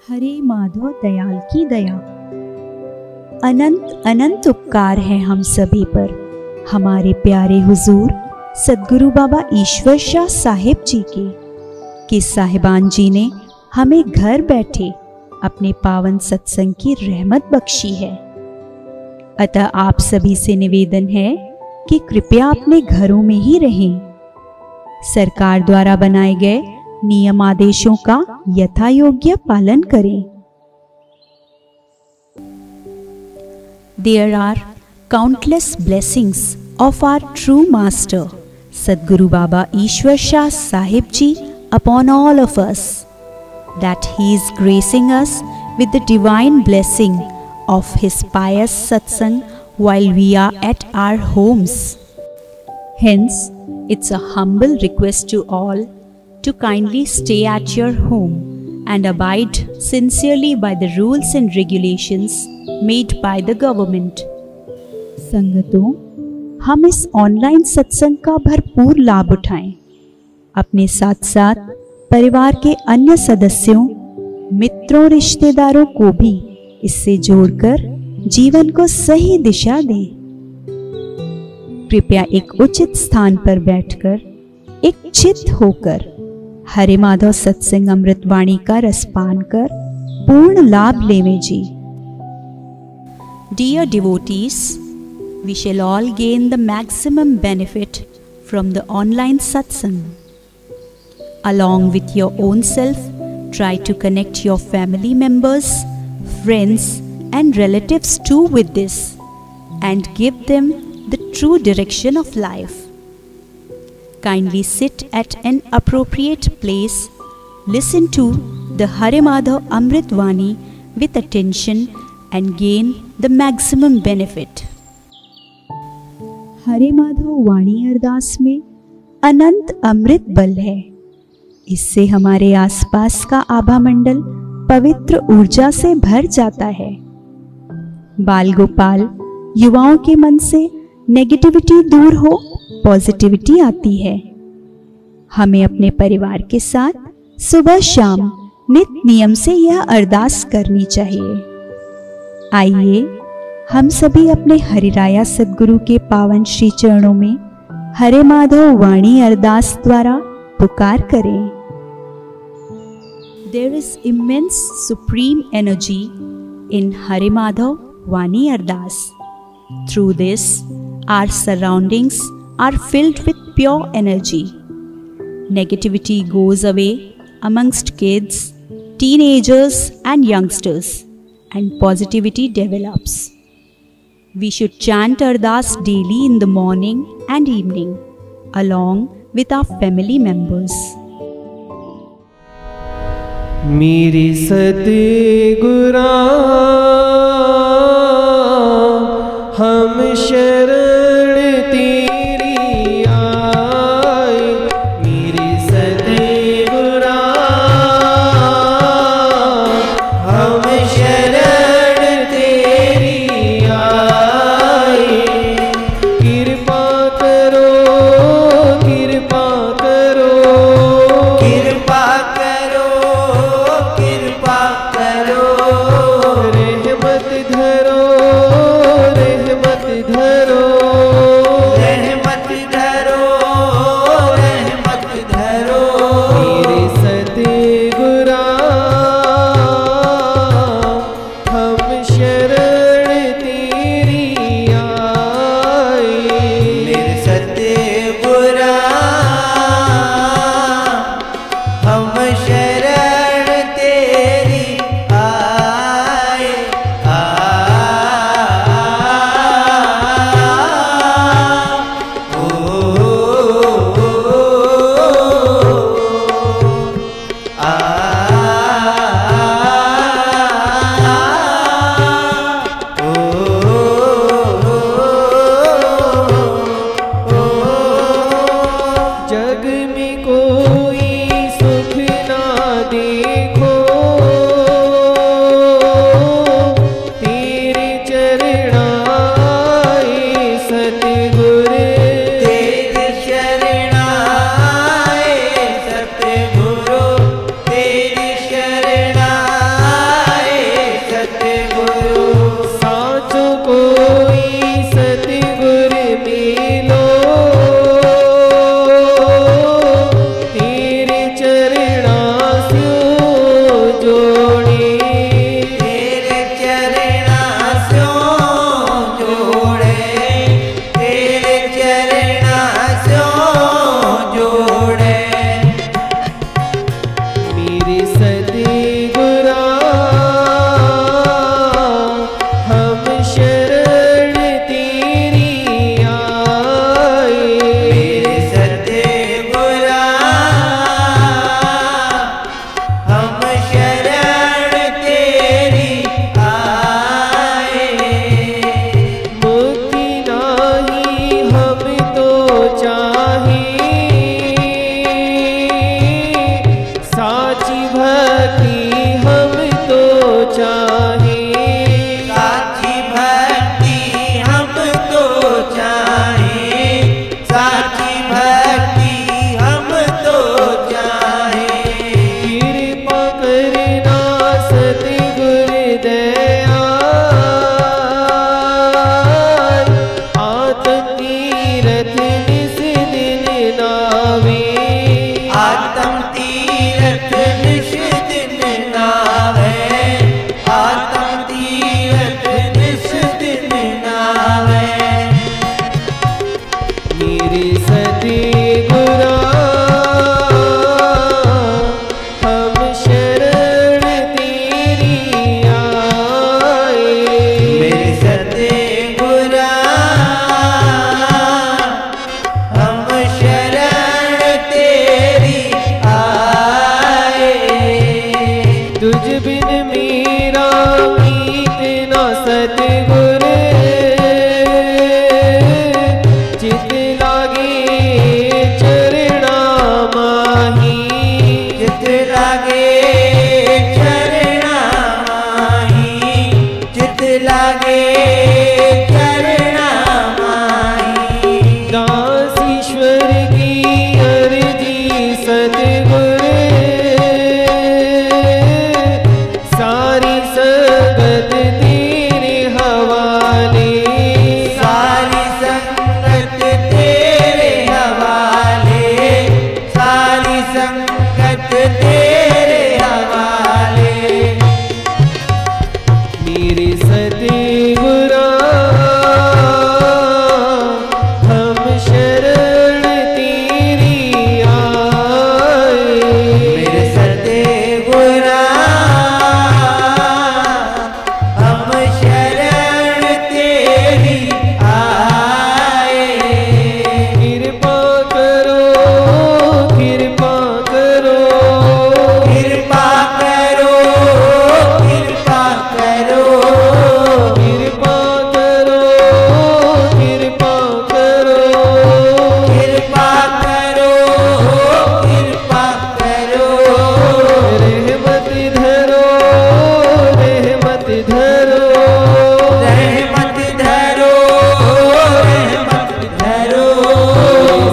हरे माधव दयाल की दया। अनंत अनंत उपकार है हम सभी पर हमारे प्यारे हुजूर सद्गुरु बाबा ईश्वर शाह साहिब जी के कि साहिबान जी ने हमें घर बैठे अपने पावन सत्संग की रहमत बख्शी है। अतः आप सभी से निवेदन है कि कृपया अपने घरों में ही रहें। सरकार द्वारा बनाए गए नियम आदेशों का यथायोग्य पालन करें। There are countless blessings of our true master Sadguru Baba Ishwar Shah Sahib Ji upon all of us, that he is gracing us with the divine blessing of his pious satsang while we are at our homes. Hence, it's a humble request to all to kindly stay at your home and abide sincerely by the rules and regulations made by the government. संगतों, हम इस online सत्संग का भरपूर लाभ उठाएं। अपने साथ साथ परिवार के अन्य सदस्यों, मित्रों, रिश्तेदारों को भी इससे जोड़कर जीवन को सही दिशा दें। कृपया एक उचित स्थान पर बैठकर एक चित्त होकर हरे माधव सत्संग अमृत वाणी का रसपान कर पूर्ण लाभ लेवें जी। Dear devotees, we shall all gain the maximum benefit from the online satsang. Along with your own self, try to connect your family members, friends and relatives too with this and give them the true direction of life. Kindly sit at an appropriate place, listen to the Hare Madhav Amrit Vani with attention and gain the maximum benefit. हरे माधव वाणी अरदास में अनंत अमृत बल है। इससे हमारे आसपास का आभा मंडल पवित्र ऊर्जा से भर जाता है। बाल गोपाल युवाओं के मन से नेगेटिविटी दूर हो पॉजिटिविटी आती है। हमें अपने परिवार के साथ सुबह शाम नित नियम से यह अरदास करनी चाहिए। आइए हम सभी अपने हरिराया सद्गुरु के पावन श्री चरणों में हरे माधव वाणी अरदास द्वारा पुकार करें। There is immense supreme energy in Hare Madhav Vani Ardas. Through this, our surroundings are filled with pure energy. Negativity goes away amongst kids, teenagers and youngsters, and positivity develops. We should chant Ardas daily in the morning and evening, along with our family members. मेरे सतगुरा हम शरण तेरी आए। मेरे सतगुरा हम शरण तेरी आए। कृपा करो, कृपा करो, कृपा करो, कृपा करो। रहमत चाहे, साची भक्ति हम तो चाहे, साची भक्ति हम तो चाहे। कृपा करना सतगुरुदयाल, आत्म तीरथ निस दिन नावे, आत्म तीरथ निश दिन नावे, आत्म तीरथ निश दिन नावे। मेरे सतगुरा हम शरण तेरी आए, मेरे सतगुरा हम शरण तेरी आए। तुझ बिन मेरा मीत ना सतगुर, चित लागे चरणा माही, चित लागे चरणा माही, चित लागे चरणा माही। दास ईश्वर की अर्जी सतगुर, सारी संगत तेरे हवाले, सारी संगत तेरे हवाले, सारी संगत तेरे हवाले। मेरे सतगुरा हम शरण तेरी आए, मेरे सतगुरा हम शरण तेरी आए। कृपा करो, कृपा करो, कृपा करो, कृपा करो, कृपा करो, कृपा करो, कृपा करो, कृपा करो। रहमत धरो, रहमत धरो, रहमत धरो, रहमत धरो।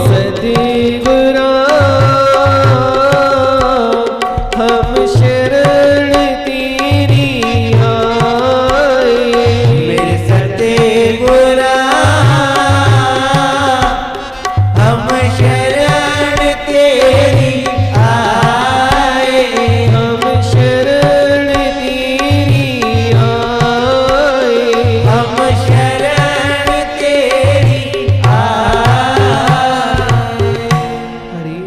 सतगुरा हम शरण तेरी आए, मेरे सतगुरा हम शरण तेरी आए, हम शरण तेरी आए, हम शरण तेरी आए। हरि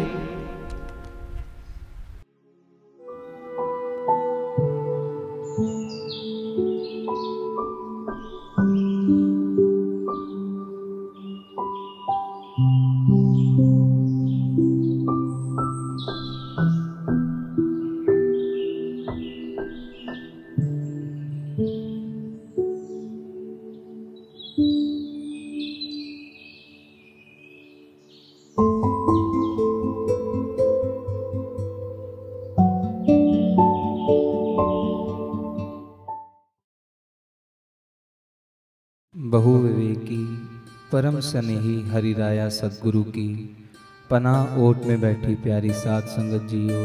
बहुविवेकी परम स्नेही हरिराया सद्गुरु की पनाह ओट में बैठी प्यारी साध संगत जियो,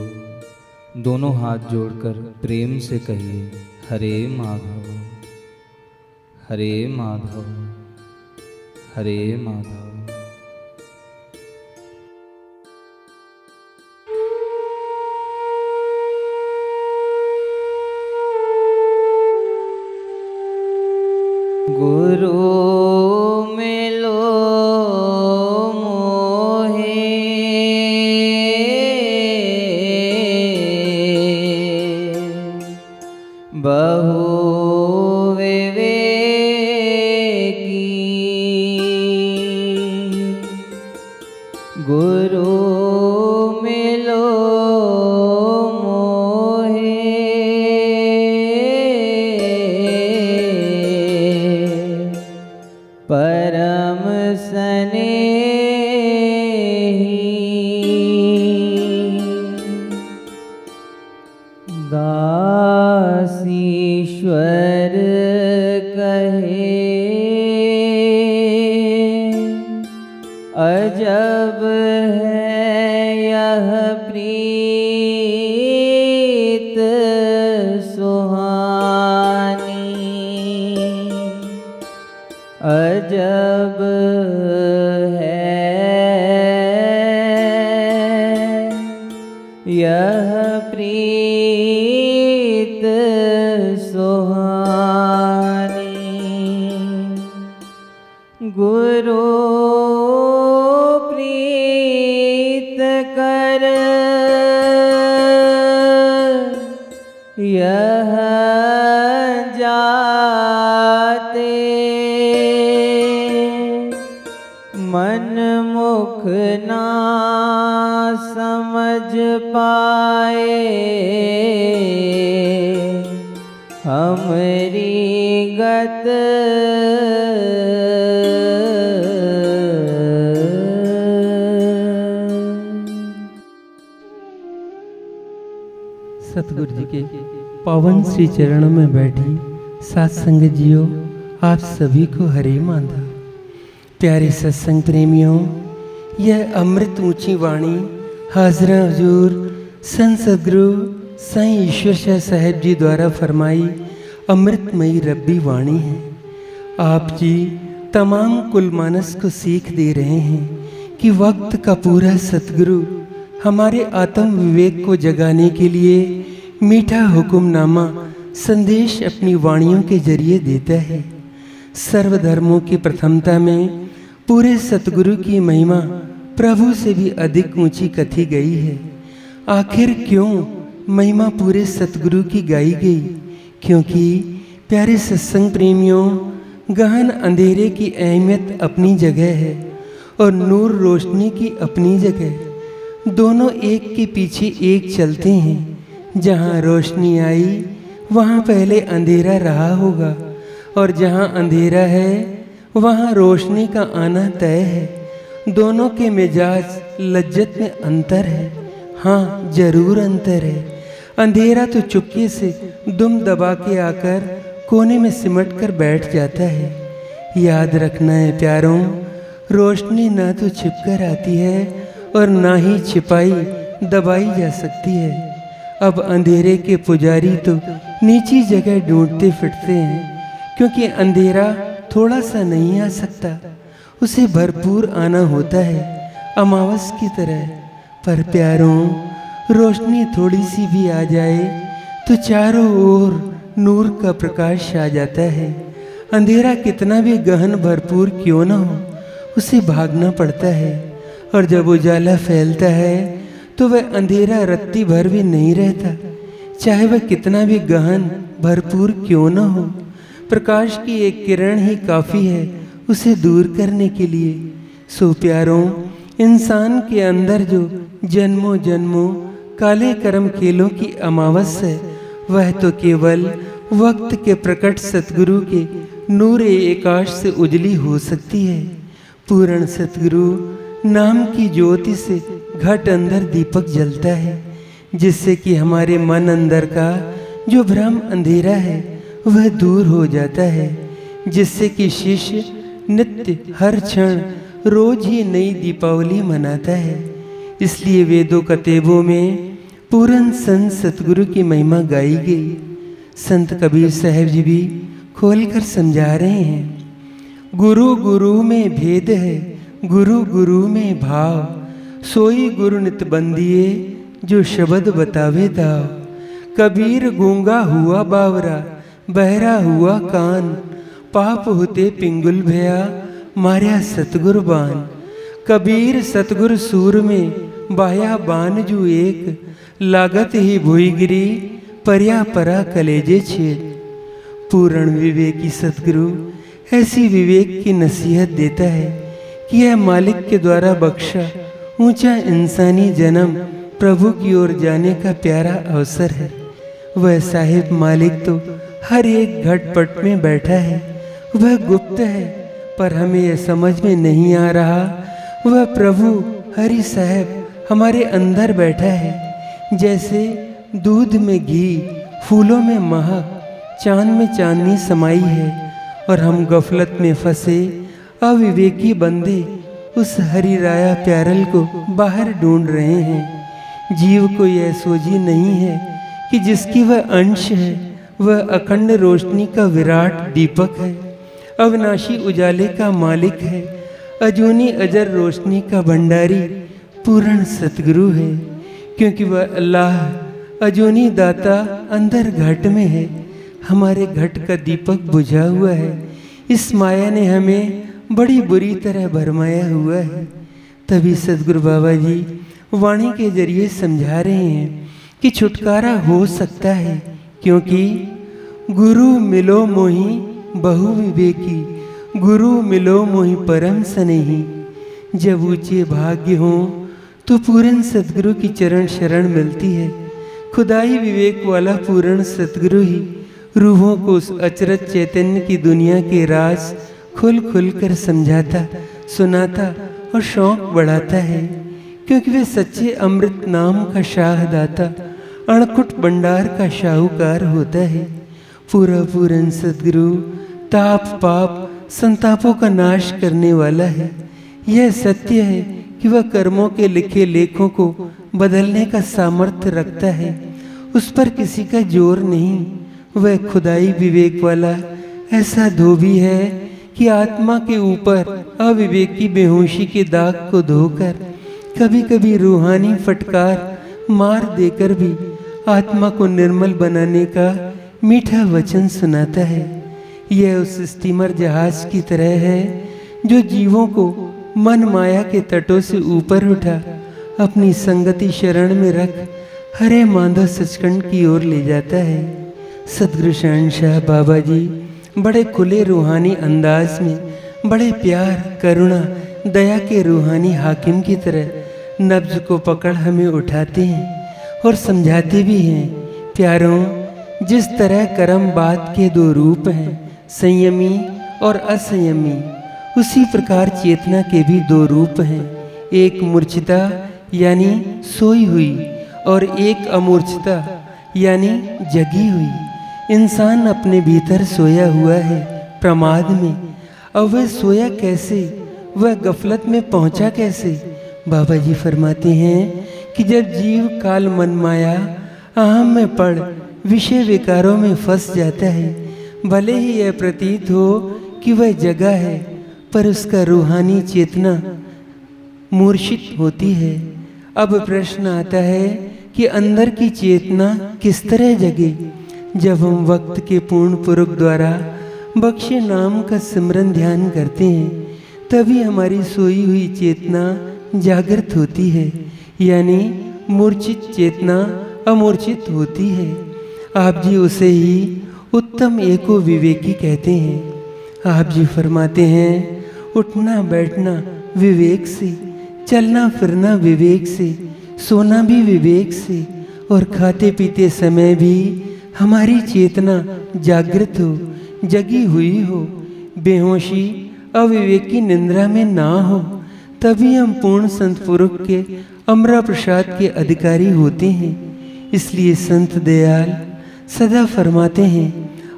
दोनों हाथ जोड़कर प्रेम से कहिए हरे माधव, हरे माधव, हरे माधव। गुरु मिलो मोहे, बहु विवेकी। गुरु मिलो परम स्नेही दासी यह प्रीत सुहानी गुरु प्रीत कर यह जाते मन मुख ना समझ पाए हमरी गत सतगुरु जी के पावन श्री चरणों में बैठी साथ संगत जियो, आप सभी को हरे मांधा। प्यारे सत्संग प्रेमियों, यह अमृत ऊंची वाणी हाजरा हजूर संत सदगुरु साईं ईश्वर शाह साहेब जी द्वारा फरमाई अमृतमयी रब्बी वाणी है। आप जी तमाम कुल मानस को सीख दे रहे हैं कि वक्त का पूरा सतगुरु हमारे आत्म विवेक को जगाने के लिए मीठा हुक्मनामा संदेश अपनी वाणियों के जरिए देता है। सर्वधर्मों की प्रथमता में पूरे सतगुरु की महिमा प्रभु से भी अधिक ऊंची कथी गई है। आखिर क्यों महिमा पूरे सतगुरु की गाई गई? क्योंकि प्यारे सत्संग प्रेमियों, गहन अंधेरे की अहमियत अपनी जगह है और नूर रोशनी की अपनी जगह। दोनों एक के पीछे एक चलते हैं। जहाँ रोशनी आई वहाँ पहले अंधेरा रहा होगा, और जहाँ अंधेरा है वहाँ रोशनी का आना तय है। दोनों के मिजाज लज्जत में अंतर है। हाँ, जरूर अंतर है। अंधेरा तो चुपके से दुम दबा के आकर कोने में सिमट कर बैठ जाता है। याद रखना है प्यारों, रोशनी ना तो छिपकर आती है और ना ही छिपाई दबाई जा सकती है। अब अंधेरे के पुजारी तो नीची जगह ढूंढते फिरते हैं, क्योंकि अंधेरा थोड़ा सा नहीं आ सकता, उसे भरपूर आना होता है, अमावस की तरह। पर प्यारों, रोशनी थोड़ी सी भी आ जाए तो चारों ओर नूर का प्रकाश आ जाता है। अंधेरा कितना भी गहन भरपूर क्यों न हो, उसे भागना पड़ता है, और जब उजाला फैलता है तो वह अंधेरा रत्ती भर भी नहीं रहता, चाहे वह कितना भी गहन भरपूर क्यों न हो। प्रकाश की एक किरण ही काफ़ी है उसे दूर करने के लिए। सो प्यारों, इंसान के अंदर जो जन्मों जन्मों काले कर्म खेलों की अमावस है, वह तो केवल वक्त के प्रकट सतगुरु के नूरे एकाश से उजली हो सकती है। पूर्ण सतगुरु नाम की ज्योति से घट अंदर दीपक जलता है, जिससे कि हमारे मन अंदर का जो भ्रम अंधेरा है वह दूर हो जाता है, जिससे कि शिष्य नित्य हर क्षण रोज ही नई दीपावली मनाता है। इसलिए वेदों कतेबों में पूर्ण संत सतगुरु की महिमा गाई गई। संत कबीर साहब जी भी खोलकर समझा रहे हैं, गुरु गुरु में भेद है, गुरु गुरु में भाव, सोई गुरु नित बंदिए, जो शब्द बतावे दाव। कबीर गूंगा हुआ बावरा, बहरा हुआ कान, पाप होते पिंगुल भया, मार्या सतगुर बान। कबीर सतगुर सूर में बाया बान जू एक, लागत ही भुई गिरी, पर्या परा कलेजे छेद। पूर्ण विवेकी सतगुरु ऐसी विवेक की नसीहत देता है कि यह मालिक के द्वारा बख्शा ऊंचा इंसानी जन्म प्रभु की ओर जाने का प्यारा अवसर है। वह साहिब मालिक तो हर एक घटपट में बैठा है, वह गुप्त है, पर हमें यह समझ में नहीं आ रहा। वह प्रभु हरि साहब हमारे अंदर बैठा है, जैसे दूध में घी, फूलों में महक, चांद में चांदनी समाई है, और हम गफलत में फंसे अविवेकी बंदे उस हरि राया प्यारल को बाहर ढूंढ रहे हैं। जीव को यह सोझी नहीं है कि जिसकी वह अंश है, वह अखंड रोशनी का विराट दीपक है, अविनाशी उजाले का मालिक है, अजूनी अजर रोशनी का भंडारी पूर्ण सतगुरु है। क्योंकि वह अल्लाह अजूनी दाता अंदर घट में है। हमारे घट का दीपक बुझा हुआ है। इस माया ने हमें बड़ी बुरी तरह भरमाया हुआ है। तभी सदगुरु बाबा जी वाणी के जरिए समझा रहे हैं कि छुटकारा हो सकता है, क्योंकि गुरु मिलो मोहि बहु विवेकी, गुरु मिलो मोहि परम स्नेही। जब ऊंचे भाग्य हो तो पूर्ण सतगुरु की चरण शरण मिलती है। खुदाई विवेक वाला पूर्ण सतगुरु ही रूहों को उस अचरज चैतन्य की दुनिया के राज खुल खुल कर समझाता, सुनाता और शौक बढ़ाता है, क्योंकि वे सच्चे अमृत नाम का शाहदाता, अणकुट भंडार का शाहूकार होता है। पूरा पूर्ण सतगुरु ताप पाप संतापों का नाश करने वाला है। यह सत्य है कि वह कर्मों के लिखे लेखों को बदलने का सामर्थ्य रखता है। उस पर किसी का जोर नहीं। वह खुदाई विवेक वाला ऐसा धोबी है कि आत्मा के ऊपर अविवेकी बेहोशी के दाग को धोकर कभी कभी रूहानी फटकार मार देकर भी आत्मा को निर्मल बनाने का मीठा वचन सुनाता है। यह उस स्टीमर जहाज की तरह है जो जीवों को मन माया के तटों से ऊपर उठा अपनी संगति शरण में रख हरे माधव सचखंड की ओर ले जाता है। सतगुरु शहंशाह बाबा जी बड़े खुले रूहानी अंदाज में, बड़े प्यार करुणा दया के रूहानी हाकिम की तरह नब्ज को पकड़ हमें उठाते हैं और समझाते भी हैं। प्यारों, जिस तरह कर्म बात के दो रूप हैं, संयमी और असंयमी, उसी प्रकार चेतना के भी दो रूप हैं। एक मूर्छिता यानी सोई हुई और एक अमूर्छिता यानी जगी हुई। इंसान अपने भीतर सोया हुआ है प्रमाद में। अब वह सोया कैसे, वह गफलत में पहुंचा कैसे? बाबा जी फरमाते हैं कि जब जीव काल मन माया अहम में पड़ विषय विकारों में फंस जाता है, भले ही यह प्रतीत हो कि वह जगा है, पर उसका रूहानी चेतना मूर्छित होती है। अब प्रश्न आता है कि अंदर की चेतना किस तरह जगे? जब हम वक्त के पूर्ण पुरुष द्वारा बख्शे नाम का सिमरन ध्यान करते हैं, तभी हमारी सोई हुई चेतना जागृत होती है, यानी मूर्छित चेतना अमूर्छित होती है। आप जी उसे ही उत्तम एको विवेकी कहते हैं। आप जी फरमाते हैं, उठना बैठना विवेक से, चलना फिरना विवेक से, सोना भी विवेक से, और खाते पीते समय भी हमारी चेतना जागृत हो, जगी हुई हो, बेहोशी अविवेकी निंद्रा में ना हो, तभी हम पूर्ण संत पुरुष के अमरा प्रसाद के अधिकारी होते हैं। इसलिए संत दयाल सदा फरमाते हैं,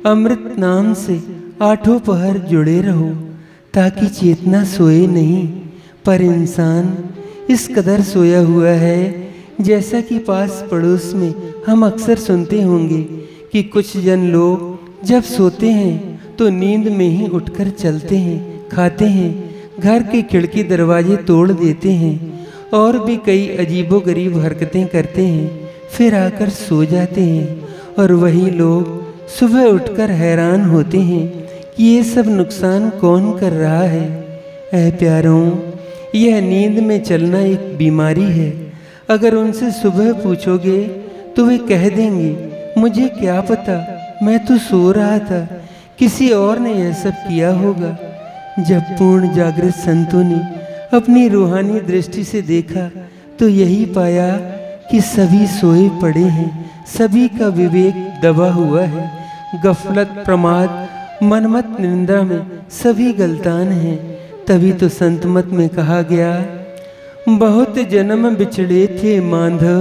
अमृत नाम से आठों पहर जुड़े रहो, ताकि चेतना सोए नहीं। पर इंसान इस कदर सोया हुआ है, जैसा कि पास पड़ोस में हम अक्सर सुनते होंगे कि कुछ जन लोग जब सोते हैं तो नींद में ही उठकर चलते हैं, खाते हैं, घर के खिड़की दरवाजे तोड़ देते हैं, और भी कई अजीबोगरीब हरकतें करते हैं, फिर आकर सो जाते हैं। और वही लोग सुबह उठकर हैरान होते हैं कि ये सब नुकसान कौन कर रहा है। ऐ प्यारों, यह नींद में चलना एक बीमारी है। अगर उनसे सुबह पूछोगे तो वे कह देंगे, मुझे क्या पता, मैं तो सो रहा था, किसी और ने यह सब किया होगा। जब पूर्ण जागृत संतों ने अपनी रूहानी दृष्टि से देखा तो यही पाया कि सभी सोए पड़े हैं, सभी का विवेक दबा हुआ है। गफलत प्रमाद मनमत निंदा में सभी गलतान हैं। तभी तो संतमत में कहा गया, बहुत जन्म बिछड़े थे मांधव,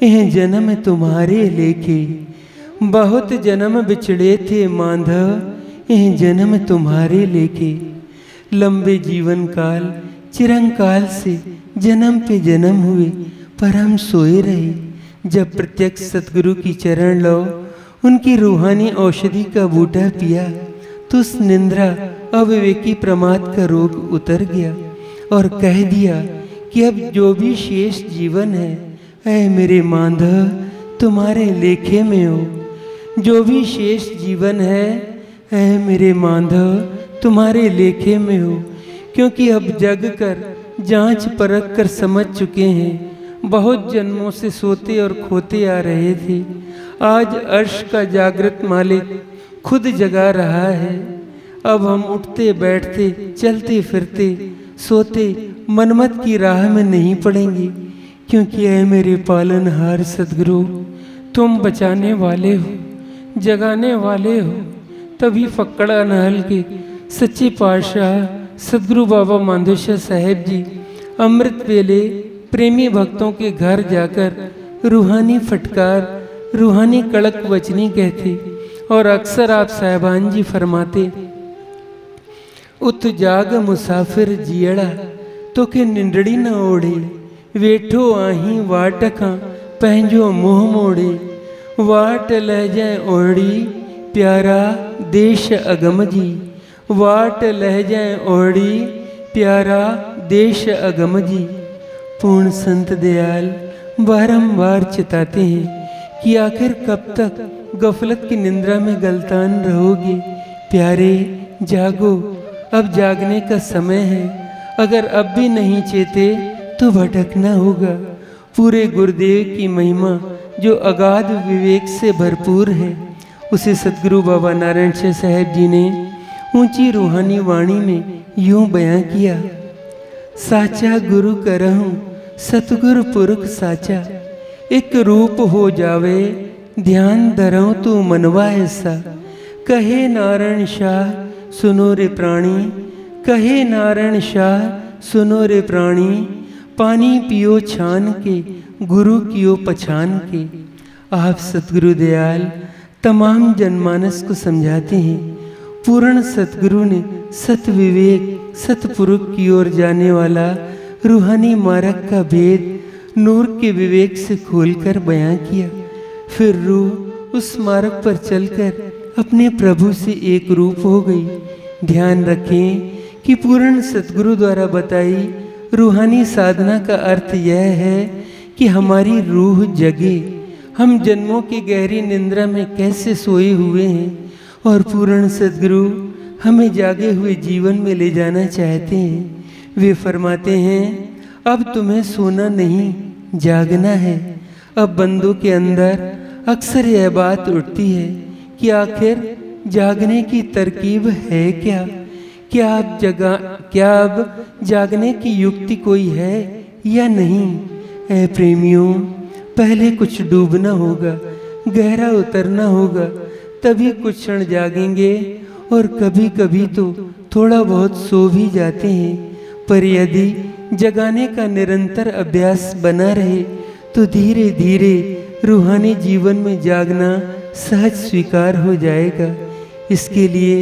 यह जन्म तुम्हारे लेके। बहुत जन्म बिछड़े थे मांधव, यह जन्म तुम्हारे लेके। लंबे जीवन काल चिरंकाल से जन्म पे जन्म हुए, पर हम सोए रहे। जब प्रत्यक्ष सतगुरु की चरण लो, उनकी रूहानी औषधि का बूटा पिया, तो उस निंद्रा अविवेकी प्रमाद का रोग उतर गया और कह दिया कि अब जो भी शेष जीवन है ऐ मेरे मांधव तुम्हारे लेखे में हो। जो भी शेष जीवन है ऐ मेरे मांधव तुम्हारे लेखे में हो। क्योंकि अब जग कर जांच परख कर समझ चुके हैं, बहुत जन्मों से सोते और खोते आ रहे थे। आज अर्श का जागृत मालिक खुद जगा रहा है। अब हम उठते बैठते चलते फिरते सोते मनमत की राह में नहीं पड़ेंगे। क्योंकि ऐ मेरे पालनहार सद्गुरु तुम बचाने वाले हो, जगाने वाले हो। तभी फक्कड़ा नहल के सच्चे पातशाह सद्गुरु बाबा माधोश्वर साहेब जी अमृत वेले प्रेमी भक्तों के घर जाकर रूहानी फटकार, रूहानी कड़क वचनी कहते। और अक्सर आप साहिबान जी फरमाते, उत जाग मुसाफिर जियड़ा तो के निंदड़ी न ओढ़े, वेठो आही वाटका पंहिंजो मुँह मोड़े। वाट लह जाए ओढ़ी प्यारा देश अगम जी, वाट लह जाए ओढ़ी प्यारा देश अगम जी। पूर्ण संत दयाल बारंबार चिताते हैं कि आखिर कब तक गफलत की निंद्रा में गलतान रहोगे। प्यारे जागो, अब जागने का समय है। अगर अब भी नहीं चेते तो भटकना होगा। पूरे गुरुदेव की महिमा जो अगाध विवेक से भरपूर है, उसे सद्गुरु बाबा नारायण शाह साहेब जी ने ऊंची रूहानी वाणी में यूं बयां किया। साचा गुरु करहूं सतगुरु पुरख साचा, एक रूप हो जावे ध्यान धरऊं तू मनवा ऐसा। कहे नारायण शाह सुनो रे प्राणी, कहे नारायण शाह सुनो रे प्राणी। पानी पियो छान के गुरु कियो पछान के। आप सतगुरु दयाल तमाम जनमानस को समझाते हैं। पूर्ण सतगुरु ने सत विवेक सतपुरुष की ओर जाने वाला रूहानी मार्ग का भेद नूर के विवेक से खोलकर बयां किया। फिर रूह उस मार्ग पर चलकर अपने प्रभु से एक रूप हो गई। ध्यान रखें कि पूर्ण सतगुरु द्वारा बताई रूहानी साधना का अर्थ यह है कि हमारी रूह जगे। हम जन्मों की गहरी निंद्रा में कैसे सोए हुए हैं और पूर्ण सद्गुरु हमें जागे हुए जीवन में ले जाना चाहते हैं। वे फरमाते हैं, अब तुम्हें सोना नहीं जागना है। अब बंदों के अंदर अक्सर यह बात उठती है कि आखिर जागने की तरकीब है क्या? क्या अब जागने की युक्ति कोई है या नहीं? ऐ प्रेमियों, पहले कुछ डूबना होगा, गहरा उतरना होगा, तभी कुछ क्षण जागेंगे। और कभी कभी तो थोड़ा बहुत सो भी जाते हैं। पर यदि जगाने का निरंतर अभ्यास बना रहे तो धीरे धीरे रूहानी जीवन में जागना सहज स्वीकार हो जाएगा। इसके लिए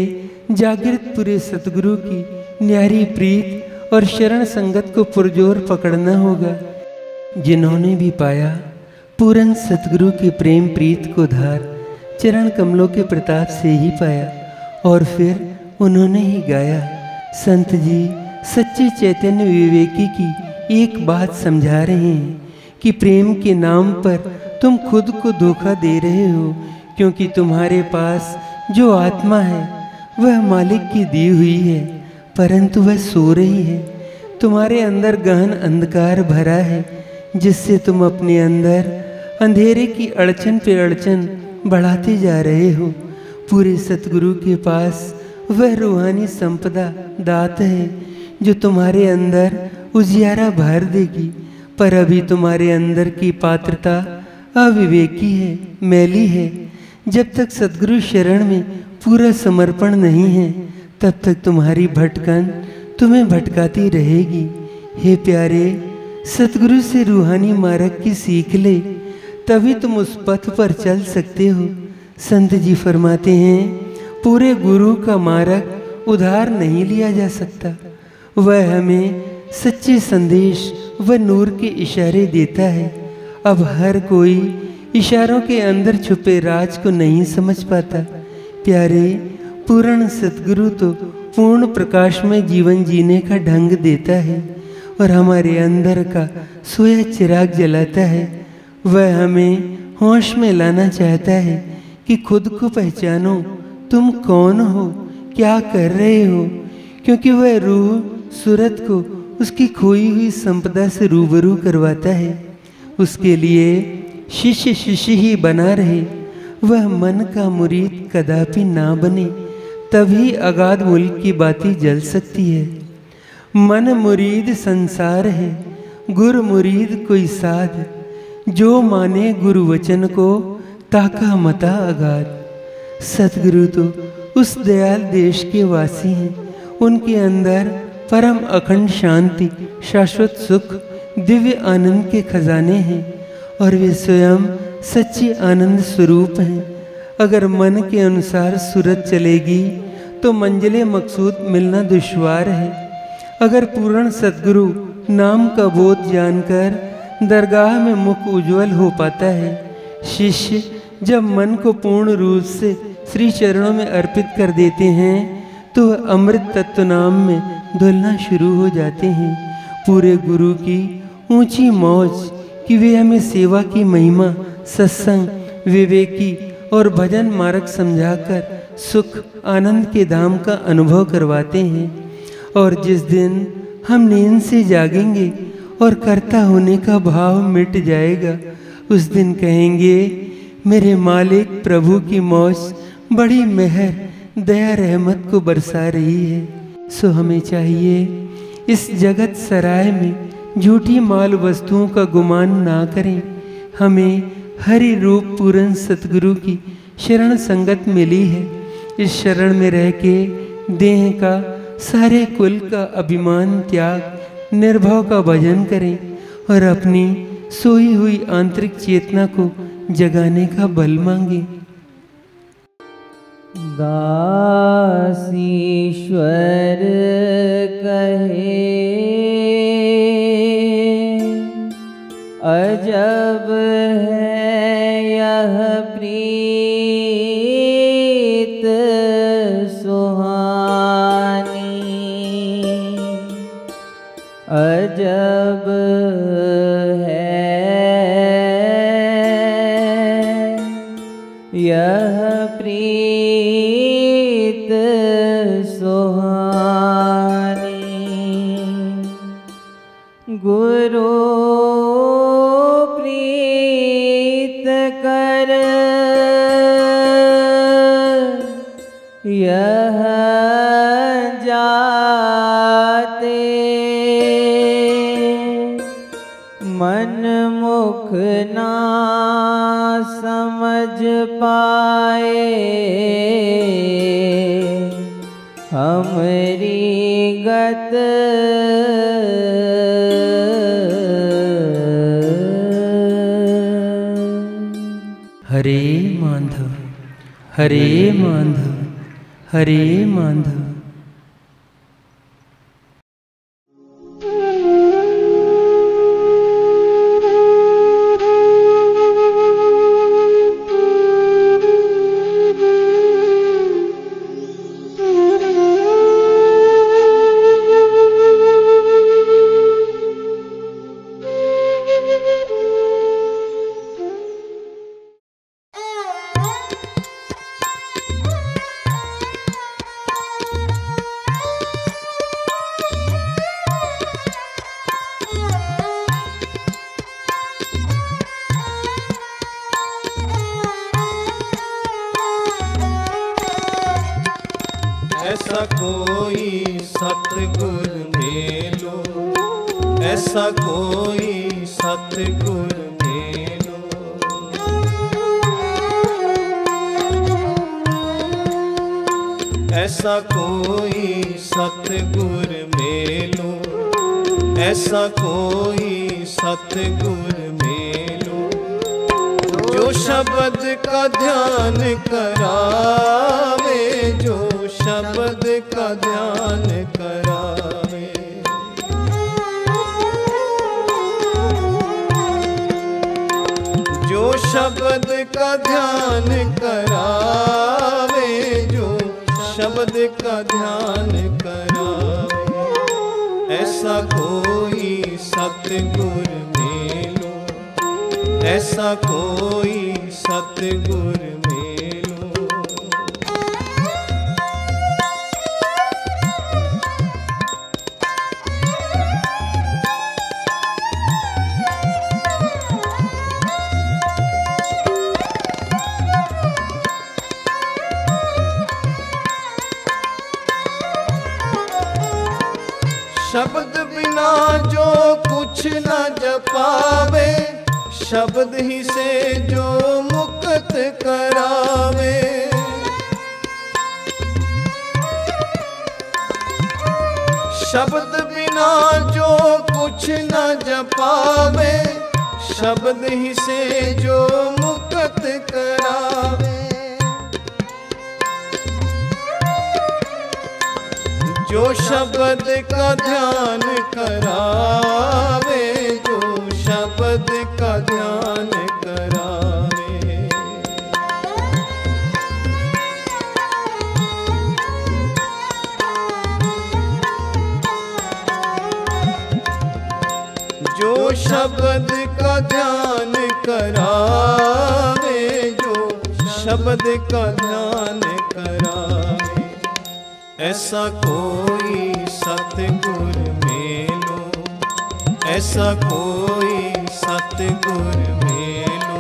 जागृत पूरे सतगुरु की न्यारी प्रीत और शरण संगत को पुरजोर पकड़ना होगा। जिन्होंने भी पाया पूर्ण सतगुरु के प्रेम प्रीत को धार चरण कमलों के प्रताप से ही पाया, और फिर उन्होंने ही गाया। संत जी सच्चे चैतन्य विवेकी की एक बात समझा रहे हैं कि प्रेम के नाम पर तुम खुद को धोखा दे रहे हो, क्योंकि तुम्हारे पास जो आत्मा है वह मालिक की दी हुई है, परंतु वह सो रही है। तुम्हारे अंदर गहन अंधकार भरा है, जिससे तुम अपने अंदर अंधेरे की अड़चन पे अड़चन बढ़ाते जा रहे हो। पूरे सतगुरु के पास वह रूहानी संपदा दात है जो तुम्हारे अंदर उजियारा भर देगी, पर अभी तुम्हारे अंदर की पात्रता अविवेकी है, मैली है। जब तक सतगुरु शरण में पूरा समर्पण नहीं है, तब तक तुम्हारी भटकन तुम्हें भटकाती रहेगी। हे प्यारे, सतगुरु से रूहानी मार्ग की सीख ले, तभी तुम उस पथ पर चल सकते हो। संत जी फरमाते हैं, पूरे गुरु का मार्ग उधार नहीं लिया जा सकता। वह हमें सच्चे संदेश व नूर के इशारे देता है। अब हर कोई इशारों के अंदर छुपे राज को नहीं समझ पाता। प्यारे, पूर्ण सतगुरु तो पूर्ण प्रकाश में जीवन जीने का ढंग देता है और हमारे अंदर का सोया चिराग जलाता है। वह हमें होश में लाना चाहता है कि खुद को पहचानो, तुम कौन हो, क्या कर रहे हो, क्योंकि वह रूह सूरत को उसकी खोई हुई संपदा से रूबरू करवाता है। उसके लिए शिष्य शिष्य ही बना रहे, वह मन का मुरीद कदापि ना बने, तभी अगाध मुल्क की बाती जल सकती है। मन मुरीद संसार है, गुर मुरीद कोई साध, जो माने गुरु वचन को ताका मता अगाध। सतगुरु तो उस दयाल देश के वासी हैं, उनके अंदर परम अखंड शांति, शाश्वत सुख, दिव्य आनंद के खजाने हैं और वे स्वयं सच्चे आनंद स्वरूप हैं। अगर मन के अनुसार सूरत चलेगी तो मंजिले मकसूद मिलना दुश्वार है। अगर पूर्ण सतगुरु नाम का बोध जानकर दरगाह में मुख उज्जवल हो पाता है, शिष्य जब मन को पूर्ण रूप से श्री चरणों में अर्पित कर देते हैं तो अमृत तत्व नाम में धुलना शुरू हो जाते हैं। पूरे गुरु की ऊंची मौज कि वे हमें सेवा की महिमा, सत्संग, विवेकी और भजन मार्ग समझाकर सुख आनंद के धाम का अनुभव करवाते हैं। और जिस दिन हम नींद से जागेंगे और कर्ता होने का भाव मिट जाएगा, उस दिन कहेंगे, मेरे मालिक प्रभु की मौज बड़ी मेहर दया रहमत को बरसा रही है। सो हमें चाहिए इस जगत सराय में झूठी माल वस्तुओं का गुमान ना करें। हमें हरि रूप पूर्ण सतगुरु की शरण संगत मिली है। इस शरण में रह के देह का, सारे कुल का अभिमान त्याग, निर्भव का भजन करें और अपनी सोई हुई आंतरिक चेतना को जगाने का बल मांगे। दासीश्वर कहे अजब है यह प्रीत सुहानी, अजब है यह प्रीत सुहानी। गुरु प्रीत कर यह जाते, मन मुख ना समझ पाए, हमरी गत हरे माधव, हरे माधव, हरे माधव। ऐसा कोई सतगुर मेलो, ऐसा कोई सतगुर मेलो, ऐसा कोई सतगुर मेलो, ऐसा कोई सतगुर मेलो, जो शब्द का ध्यान करावे, जो शब्द का ध्यान करावे, जो शब्द का ध्यान करावे, जो शब्द का ध्यान करावे, ऐसा कोई सतगुर मेलो, ऐसा कोई सतगुर मेलो। शब्द बिना जो कुछ न जपावे, शब्द ही से जो मुक्त करावे। शब्द बिना जो कुछ न जपावे, शब्द ही से जो मुक्त करावे। जो शब्द का ध्यान करावे, जो शब्द का ध्यान करावे। जो शब्द का ध्यान करावे, जो शब्द का ध्यान करावे। ऐसा कोई सतगुर मेलो, ऐसा कोई सतगुर मेलो।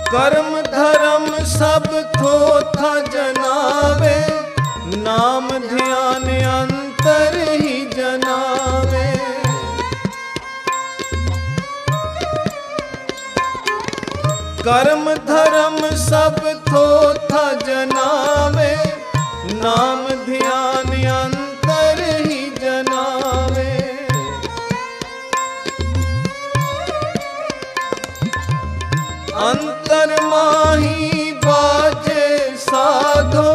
कर्म धर्म सब थोथा जनावे, नाम ध्यान अंतर ही जनावे। कर्म धर्म सब थोथा जनावे, नाम ध्यान अंतर ही जनावे। अंतर माही बाजे साधो,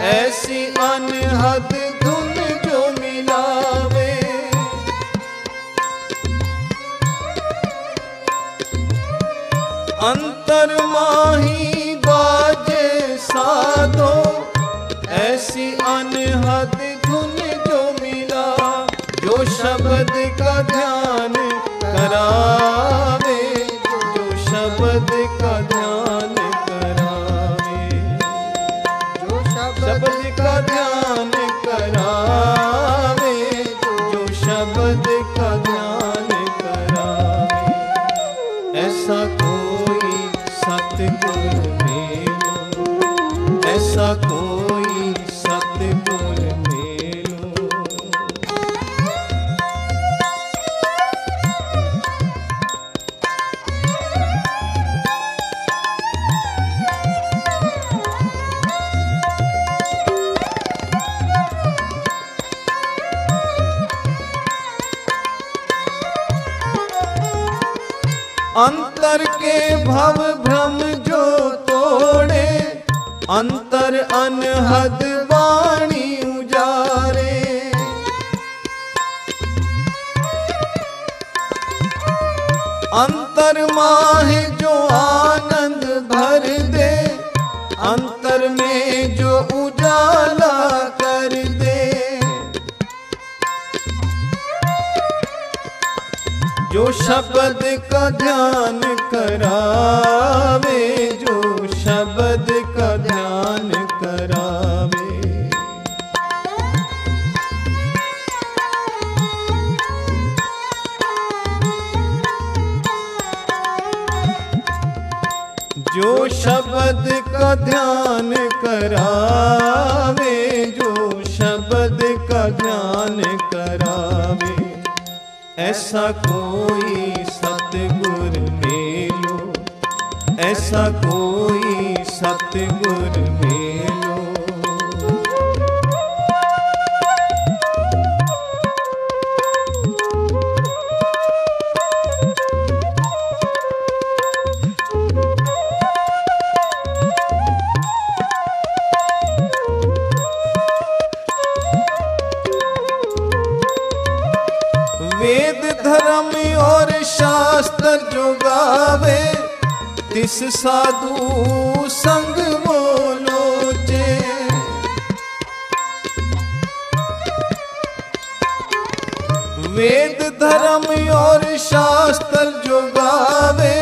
ऐसी अनहद धुन जो मिलावे। अंतर माही बाजे साधो, ऐसी अनहद धुन जो मिला। जो शब्द का ध्यान करावे, शब्द का ध्यान करावे। जो शब्द का ध्यान करावे, जो शब्द का ध्यान करावे। ऐसा कोई सतगुर मेलो, ऐसा कोई सतगुर मेलो। अंतर के भव भ्रम जो तोड़े, अंतर अनहद वाणी उजारे। अंतर माहे जो आनंद भर दे, अंतर में जो उजाला कर दे। जो शब्द का ध्यान करावे, जो शब्द का ध्यान करावे। जो शब्द का ध्यान करावे, जो शब्द का ध्यान करावे। ऐसा कोई सतगुर मेलो, ऐसा कोई सतगुर मेलो। धर्म और शास्त्र जो गावे, तिस साधु संग मोलोचे। वेद धर्म और शास्त्र जो गावे,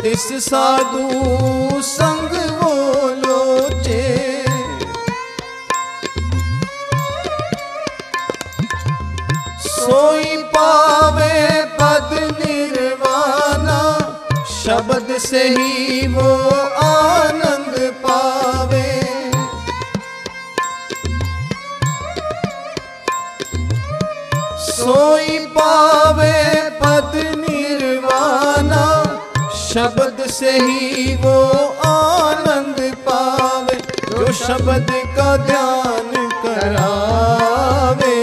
तिस साधु संग मोलोचे। सोई पावे पद निर्वाणा, शब्द से ही वो आनंद पावे। सोई पावे पद निर्वाणा, शब्द से ही वो आनंद पावे। जो शब्द का ध्यान करावे,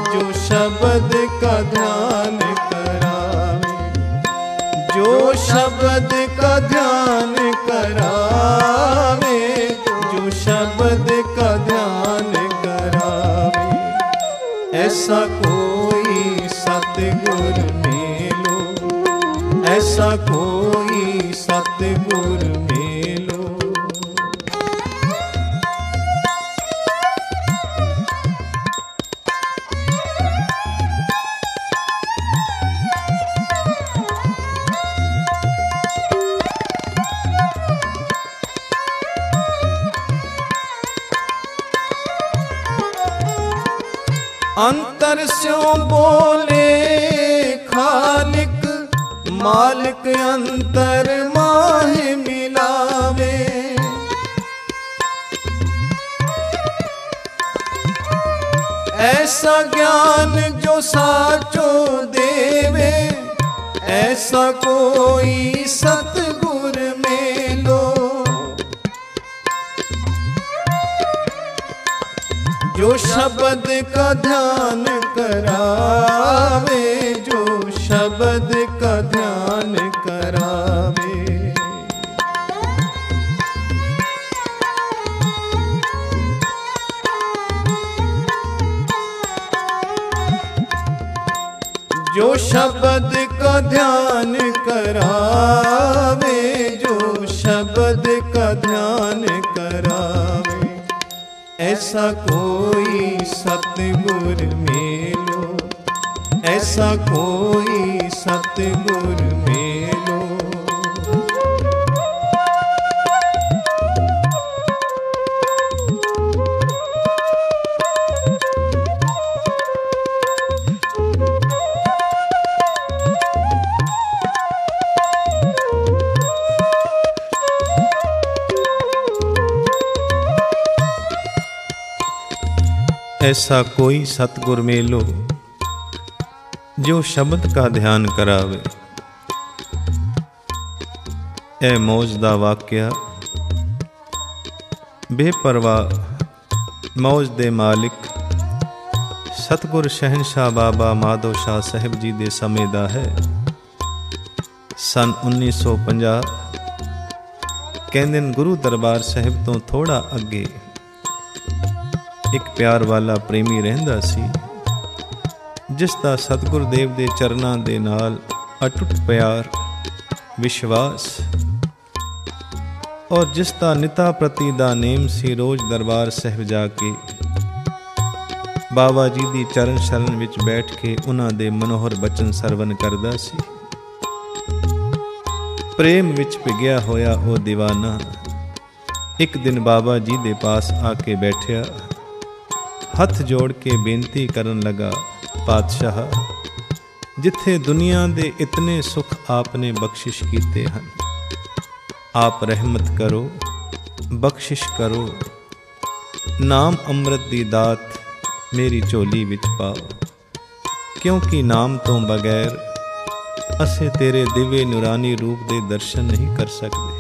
जो शब्द का ध्यान करावे, जो शब्द का ध्यान करावे, जो शब्द का ध्यान करावे। ऐसा कोई सतगुर मिलो, ऐसा कोई सतगुर मिलो। अंतर स्यों बोले खालिक, मालिक अंतर माहे मिलावे। ऐसा ज्ञान जो साचो देवे, ऐसा कोई सतगुर मेलो। जो शब्द का ध्यान करावे, जो शब्द का ध्यान करावे। जो शब्द का ध्यान करावे, जो शब्द का ध्यान करावे। ऐसा कोई सतगुर मिलो, ऐसा कोई सतगुर मिलो। ऐसा कोई सतगुर मेलो, जो शब्द का ध्यान करावे। ए मौज दा वाक्या, बेपरवाह मौज दे मालिक सतगुर शहनशाह बाबा माधो शाह साहिब जी दे समय दा है। सन 1950 कहंदे गुरु दरबार साहिब तो थोड़ा अगे एक प्यार वाला प्रेमी रहंदा सी, जिस दा सतगुर देव दे चरनां दे नाल अटुट प्यार विश्वास और जिस दा निता प्रति दा नेम सी रोज दरबार साहिब जाके बाबा जी दी चरण शरण विच बैठ के उन्हां दे मनोहर बचन सरवण करदा सी। प्रेम विच पिघिया होया ओ दीवाना एक दिन बाबा जी दे पास आके बैठिया, हथ जोड़ के बेनती करन लगा, पातशाह जिथे दुनिया दे इतने सुख आपने बख्शिश कीते हैं, आप रहमत करो, बख्शिश करो, नाम अमृत दी दात मेरी झोली विच पाओ, क्योंकि नाम तो बगैर असे तेरे दिव्य नूरानी रूप दे दर्शन नहीं कर सकते।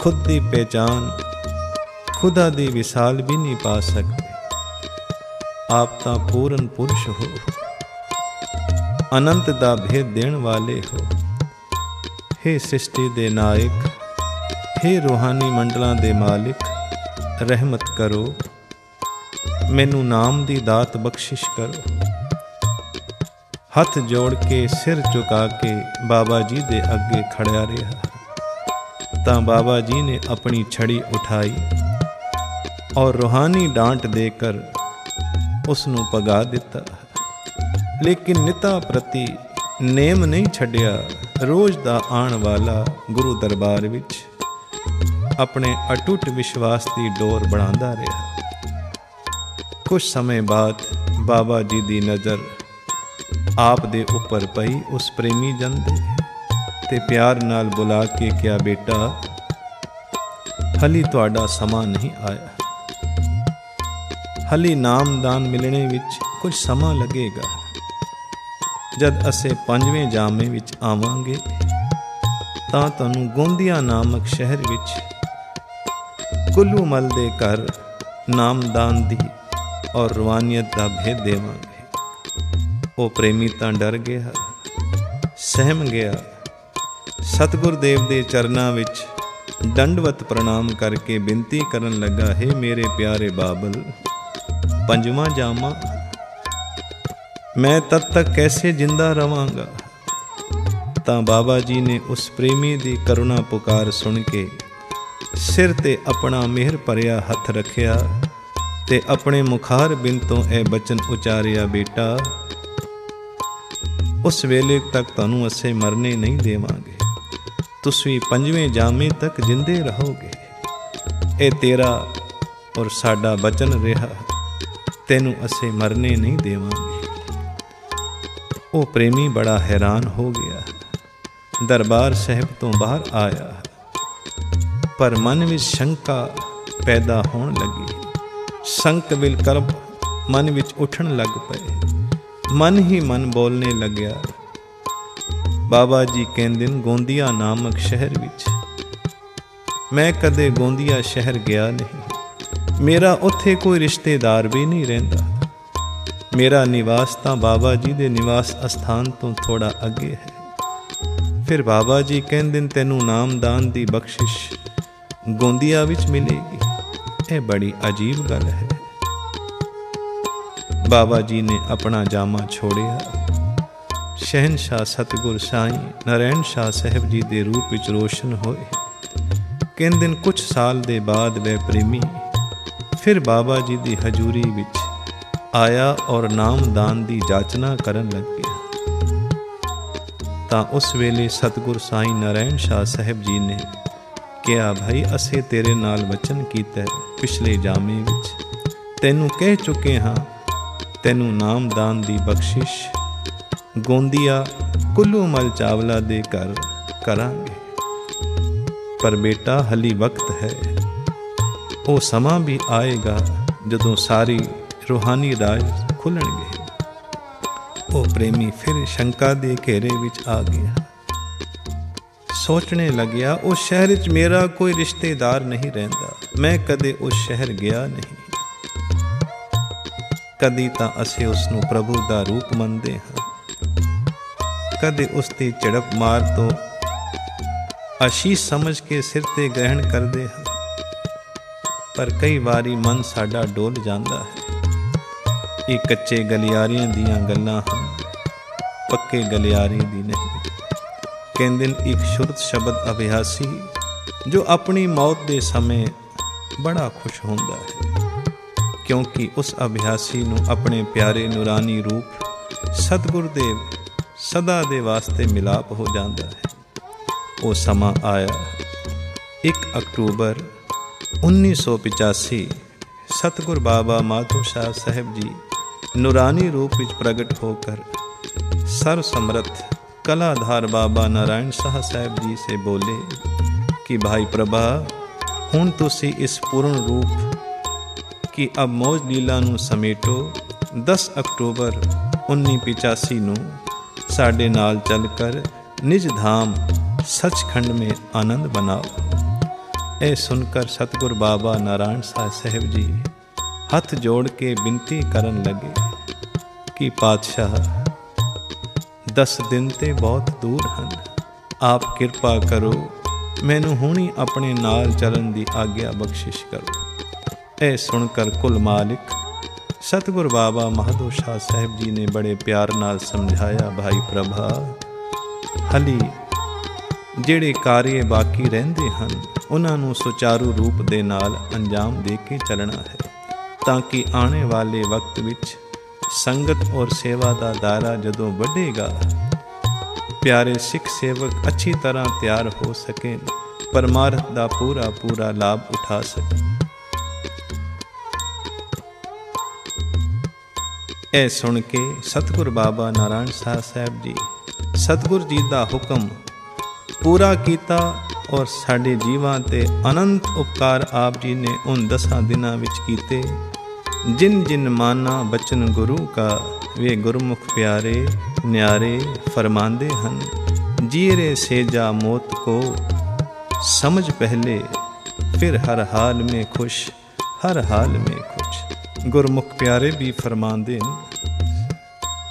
खुद दी पहचान खुदा दी विसाल भी नहीं पा सकते। आप तां पूर्ण पुरुष हो, अनंत दा भेद देण वाले हो। हे सृष्टि दे नायक, हे रूहानी मंडलां दे मालिक, रहमत करो, मैनू नाम दी दात बख्शिश करो। ਹੱਥ ਜੋੜ ਕੇ ਸਿਰ ਝੁਕਾ ਕੇ ਬਾਬਾ ਜੀ ਦੇ ਅੱਗੇ ਖੜਿਆ ਰਿਹਾ ਤਾਂ ਬਾਬਾ ਜੀ ਨੇ ਆਪਣੀ ਛੜੀ ਉਠਾਈ ਔਰ ਰੂਹਾਨੀ ਡਾਂਟ ਦੇकर ਉਸ ਨੂੰ ਭਗਾ ਦਿੱਤਾ। ਲੇਕਿਨ ਨਿਤਾ ਪ੍ਰਤੀ ਨੇਮ ਨਹੀਂ ਛੱਡਿਆ। ਰੋਜ਼ ਦਾ ਆਉਣ ਵਾਲਾ ਗੁਰੂ ਦਰਬਾਰ ਵਿੱਚ ਆਪਣੇ ਅਟੁੱਟ ਵਿਸ਼ਵਾਸ ਦੀ ਡੋਰ ਬਣਾਉਂਦਾ ਰਿਹਾ। ਕੁਝ ਸਮੇਂ ਬਾਅਦ ਬਾਬਾ ਜੀ ਦੀ ਨਜ਼ਰ ਆਪ ਦੇ ਉੱਪਰ ਪਈ ਉਸ ਪ੍ਰੇਮੀ ਜਨ ਦੇ ਤੇ ਪਿਆਰ ਨਾਲ ਬੁਲਾ ਕੇ ਕਿਹਾ, ਬੇਟਾ ਹਲੀ ਤੁਹਾਡਾ ਸਮਾਂ ਨਹੀਂ ਆਇਆ, ਹਲੀ ਨਾਮਦਾਨ ਮਿਲਣੇ ਵਿੱਚ ਕੁਝ ਸਮਾਂ ਲੱਗੇਗਾ। ਜਦ ਅਸੀਂ 5ਵੇਂ ਜਾਮੇ ਵਿੱਚ ਆਵਾਂਗੇ ਤਾਂ ਤੁਹਾਨੂੰ ਗੋਂਦੀਆ ਨਾਮਕ ਸ਼ਹਿਰ ਵਿੱਚ ਕੁੱਲੂ ਮਲ ਦੇ ਘਰ ਨਾਮਦਾਨ ਦੀ ਔਰ ਰਵਾਨੀਅਤ ਦਾ ਭੇਦ ਦੇਵਾਂਗੇ। ਉਹ ਪ੍ਰੇਮੀ ਤਾਂ ਡਰ ਗਿਆ, ਸਹਿਮ ਗਿਆ। ਸਤਿਗੁਰ ਦੇਵ ਦੇ ਚਰਨਾਂ ਵਿੱਚ ਦੰਡਵਤ ਪ੍ਰਣਾਮ ਕਰਕੇ ਬੇਨਤੀ ਕਰਨ ਲੱਗਾ, ਹੈ ਮੇਰੇ ਪਿਆਰੇ ਬਾਬਲ, 5ਵਾਂ ਜਾਮਾ ਮੈਂ ਤਦ ਤੱਕ ਕੈਸੇ ਜਿੰਦਾ ਰਵਾਂਗਾ। ਤਾਂ ਬਾਬਾ ਜੀ ਨੇ ਉਸ ਪ੍ਰੇਮੀ ਦੀ ਕਰੁਣਾ ਪੁਕਾਰ ਸੁਣ ਕੇ ਸਿਰ ਤੇ ਆਪਣਾ ਮਿਹਰ ਭਰਿਆ ਹੱਥ ਰੱਖਿਆ ਤੇ ਆਪਣੇ ਮੁਖਾਰ ਬਿੰਦ ਤੋਂ ਇਹ ਬਚਨ ਉਚਾਰਿਆ, ਬੇਟਾ ਉਸ ਵੇਲੇ ਤੱਕ ਤੁਹਾਨੂੰ ਅਸੀਂ ਮਰਨੇ ਨਹੀਂ ਦੇਵਾਂਗੇ, ਤੁਸੀਂ 5ਵੇਂ ਜਾਮੇ ਤੱਕ ਜਿੰਦੇ ਰਹੋਗੇ। ਇਹ ਤੇਰਾ ਔਰ ਸਾਡਾ ਬਚਨ ਰਿਹਾ, ਤੈਨੂੰ ਅਸੀਂ ਮਰਨੇ ਨਹੀਂ ਦੇਵਾਂਗੇ। ਉਹ ਪ੍ਰੇਮੀ ਬੜਾ ਹੈਰਾਨ ਹੋ ਗਿਆ, ਦਰਬਾਰ ਸਾਹਿਬ ਤੋਂ ਬਾਹਰ ਆਇਆ, ਪਰ ਮਨ ਵਿੱਚ ਸ਼ੰਕਾ ਪੈਦਾ ਹੋਣ ਲੱਗੀ। ਸੰਕ ਵਿਲਕਰਬ ਮਨ ਵਿੱਚ ਉੱਠਣ ਲੱਗ ਪਏ। ਮਨ ਹੀ ਮਨ ਬੋਲਣੇ ਲੱਗਿਆ, ਬਾਬਾ ਜੀ ਕਹਿੰਦੇ ਨੇ ਗੋਂਦੀਆ ਨਾਮਕ ਸ਼ਹਿਰ ਵਿੱਚ ਮੈਂ ਕਦੇ ਗੋਂਦੀਆ ਸ਼ਹਿਰ ਗਿਆ ਨਹੀਂ, ਮੇਰਾ ਉੱਥੇ ਕੋਈ ਰਿਸ਼ਤੇਦਾਰ ਵੀ ਨਹੀਂ ਰਹਿੰਦਾ। ਮੇਰਾ ਨਿਵਾਸ ਤਾਂ ਬਾਬਾ ਜੀ ਦੇ ਨਿਵਾਸ ਅਸਥਾਨ ਤੋਂ ਥੋੜਾ ਅੱਗੇ ਹੈ। ਫਿਰ ਬਾਬਾ ਜੀ ਕਹਿੰਦੇ ਨੇ ਤੈਨੂੰ ਨਾਮਦਾਨ ਦੀ ਬਖਸ਼ਿਸ਼ ਗੋਂਦੀਆ ਵਿੱਚ ਮਿਲੇਗੀ। ਇਹ ਬੜੀ ਅਜੀਬ ਗੱਲ ਹੈ। ਬਾਬਾ ਜੀ ਨੇ ਆਪਣਾ ਜਾਮਾ ਛੋੜਿਆ। ਸ਼ਹਿਨशाह ਸਤਿਗੁਰ ਸਾਈਂ ਨਾਰਾਇਣ ਸ਼ਾਹ ਸਾਹਿਬ ਜੀ ਦੇ ਰੂਪ ਵਿੱਚ ਰੋਸ਼ਨ ਹੋਏ। ਕਹਿੰਦੇ ਨੇ ਕੁਝ ਸਾਲ ਦੇ ਬਾਅਦ ਵह ਪ੍ਰੇਮੀ ਫਿਰ ਬਾਬਾ ਜੀ ਦੀ ਹਜ਼ੂਰੀ ਵਿੱਚ ਆਇਆ ਔਰ ਨਾਮਦਾਨ ਦੀ ਜਾਚਨਾ ਕਰਨ ਲੱਗ ਗਿਆ। ਤਾਂ ਉਸ ਵੇਲੇ ਸਤਿਗੁਰ ਸਾਈਂ ਨਾਰਾਇਣ ਸ਼ਾਹ ਸਾਹਿਬ ਜੀ ਨੇ ਕਿਹਾ, ਭਾਈ ਅਸੀਂ ਤੇਰੇ ਨਾਲ ਵਚਨ ਕੀਤਾ ਪਿਛਲੇ ਜਾਮੇ ਵਿੱਚ, ਤੈਨੂੰ ਕਹਿ ਚੁੱਕੇ ਹਾਂ ਤੈਨੂੰ ਨਾਮਦਾਨ ਦੀ ਬਖਸ਼ਿਸ਼ ਗੋਂਦੀਆ ਕੁੱਲੂ ਮਲ ਚਾਵਲਾ ਦੇ ਘਰ ਕਰਾਂਗੇ। ਪਰ ਬੇਟਾ ਹਲੀ ਵਕਤ ਹੈ, ਉਹ ਸਮਾਂ ਵੀ ਆਏਗਾ ਜਦੋਂ ਸਾਰੀ ਰੂਹਾਨੀ ਰਾਜ ਖੁੱਲਣਗੇ। ਉਹ ਪ੍ਰੇਮੀ ਫਿਰ ਸ਼ੰਕਾ ਦੇ ਘੇਰੇ ਵਿੱਚ ਆ ਗਿਆ। ਸੋਚਣੇ ਲੱਗਿਆ, ਉਸ ਸ਼ਹਿਰ ਵਿੱਚ ਮੇਰਾ ਕੋਈ ਰਿਸ਼ਤੇਦਾਰ ਨਹੀਂ ਰਹਿੰਦਾ, ਮੈਂ ਕਦੇ ਉਸ ਸ਼ਹਿਰ ਗਿਆ ਨਹੀਂ। ਕਦੀ ਤਾਂ ਅਸੀਂ ਉਸ ਨੂੰ ਪ੍ਰਭੂ ਦਾ ਰੂਪ ਮੰਨਦੇ ਹਾਂ, ਕਦੇ ਉਸ ਦੀ ਝੜਪ ਮਾਰ ਤੋਂ ਆਸ਼ੀਸ਼ ਸਮਝ ਕੇ ਸਿਰ ਤੇ ਗ੍ਰਹਿਣ ਕਰਦੇ ਹਾਂ। ਪਰ ਕਈ ਵਾਰੀ ਮਨ ਸਾਡਾ ਡੋਲ ਜਾਂਦਾ ਹੈ। ਇਹ ਕੱਚੇ ਗਲਿਆਰਿਆਂ ਦੀਆਂ ਗੱਲਾਂ ਹਨ, ਪੱਕੇ ਗਲਿਆਰੇ ਦੀ ਨਹੀਂ। ਕਹਿੰਦੇ ਨੇ ਇੱਕ ਸ਼ੁੱਧ ਸ਼ਬਦ ਅਭਿਆਸੀ ਜੋ ਆਪਣੀ ਮੌਤ ਦੇ ਸਮੇਂ ਬੜਾ ਖੁਸ਼ ਹੁੰਦਾ ਹੈ, ਕਿਉਂਕਿ ਉਸ ਅਭਿਆਸੀ ਨੂੰ ਆਪਣੇ ਪਿਆਰੇ ਨੂਰਾਨੀ ਰੂਪ ਸਤਿਗੁਰ ਦੇਵ ਸਦਾ ਦੇ ਵਾਸਤੇ ਮਿਲਾਪ ਹੋ ਜਾਂਦਾ ਹੈ। ਉਹ ਸਮਾਂ ਆਇਆ 1 ਅਕਤੂਬਰ 1985 ਸਤਿਗੁਰ ਬਾਬਾ ਮਾਧੋ ਸ਼ਾਹ ਸਾਹਿਬ ਜੀ ਨੂਰਾਨੀ रूप ਵਿੱਚ ਪ੍ਰਗਟ ਹੋकर सर्व समर्थ कलाधार बाबा नारायण शाह साहब जी से बोले कि भाई प्रभा ਹੁਣ ਤੁਸੀਂ ਇਸ ਪੂਰਨ ਰੂਪ ਕਿ ਅਬ ਮੌਜ ਲੀਲਾ ਨੂੰ ਸਮੇਟੋ। 10 ਅਕਤੂਬਰ 1985 ਨੂੰ ਸਾਡੇ ਨਾਲ ਚੱਲ ਕਰ ਨਿਜ ਧਾਮ ਸੱਚਖੰਡ में आनंद बनाओ। ਇਹ ਸੁਣकर ਸਤਿਗੁਰ ਬਾਬਾ ਨਾਰਾਇਣ ਸ਼ਾਹ ਸਾਹਿਬ ਜੀ ਹੱਥ ਜੋੜ ਕੇ ਬੇਨਤੀ ਕਰਨ ਲੱਗੇ ਕਿ ਪਾਤਸ਼ਾਹ 10 ਦਿਨ ਤੇ ਬਹੁਤ ਦੂਰ ਹਨ, ਆਪ ਕਿਰਪਾ ਕਰੋ ਮੈਨੂੰ ਹੁਣੀ ਆਪਣੇ ਨਾਲ ਚੱਲਣ ਦੀ ਆਗਿਆ ਬਖਸ਼ਿਸ਼ ਕਰੋ। ਇਹ ਸੁਣकर ਕੁਲ ਮਾਲਿਕ ਸਤਿਗੁਰ ਬਾਬਾ ਮਾਧੋ ਸ਼ਾਹ ਸਾਹਿਬ ਜੀ ਨੇ ਬੜੇ ਪਿਆਰ ਨਾਲ ਸਮਝਾਇਆ, ਭਾਈ ਪ੍ਰਭਾ, ਹਲੀ ਜਿਹੜੇ ਕਾਰਜ ਬਾਕੀ ਰਹਿੰਦੇ ਹਨ ਉਹਨਾਂ ਨੂੰ ਸੁਚਾਰੂ ਰੂਪ ਦੇ ਨਾਲ ਅੰਜਾਮ ਦੇ ਕੇ ਚੱਲਣਾ ਹੈ, ਤਾਂ ਕਿ ਆਉਣੇ ਵਾਲੇ ਵਕਤ ਵਿੱਚ ਸੰਗਤ ਔਰ ਸੇਵਾ ਦਾ ਦਾਇਰਾ ਜਦੋਂ ਵੱਡੇਗਾ, ਪਿਆਰੇ ਸਿੱਖ ਸੇਵਕ ਅੱਛੀ ਤਰ੍ਹਾਂ ਤਿਆਰ ਹੋ ਸਕੇ, ਪਰਮਾਰਥ ਦਾ ਪੂਰਾ ਲਾਭ ਉਠਾ ਸਕੇ। ਇਹ ਸੁਣ ਕੇ ਸਤਿਗੁਰ ਬਾਬਾ ਨਾਰਾਇਣ ਸ਼ਾਹ ਸਾਹਿਬ ਜੀ ਸਤਿਗੁਰ ਜੀ ਦਾ ਹੁਕਮ ਪੂਰਾ ਕੀਤਾ ਔਰ ਸਾਡੇ ਜੀਵਾਂ ਤੇ ਅਨੰਤ ਉਪਕਾਰ ਆਪ ਜੀ ਨੇ ਉਨ 10 ਦਿਨਾਂ ਵਿੱਚ ਕੀਤੇ। ਜਿਨ ਜਿਨ ਮਾਨਾ ਬਚਨ ਗੁਰੂ ਕਾ ਵੇ ਗੁਰਮੁਖ ਪਿਆਰੇ ਨਿਆਰੇ ਫਰਮਾਂਦੇ ਹਨ, ਜੀਰੇ ਸੇਜਾ ਮੌਤ ਕੋ ਸਮਝ ਪਹਿਲੇ ਫਿਰ ਹਰ ਹਾਲ ਮੇਂ ਖੁਸ਼, ਹਰ ਹਾਲ ਮੇਂ ਖੁਸ਼। ਗੁਰਮੁਖ ਪਿਆਰੇ ਵੀ ਫਰਮਾਉਂਦੇ ਨੇ,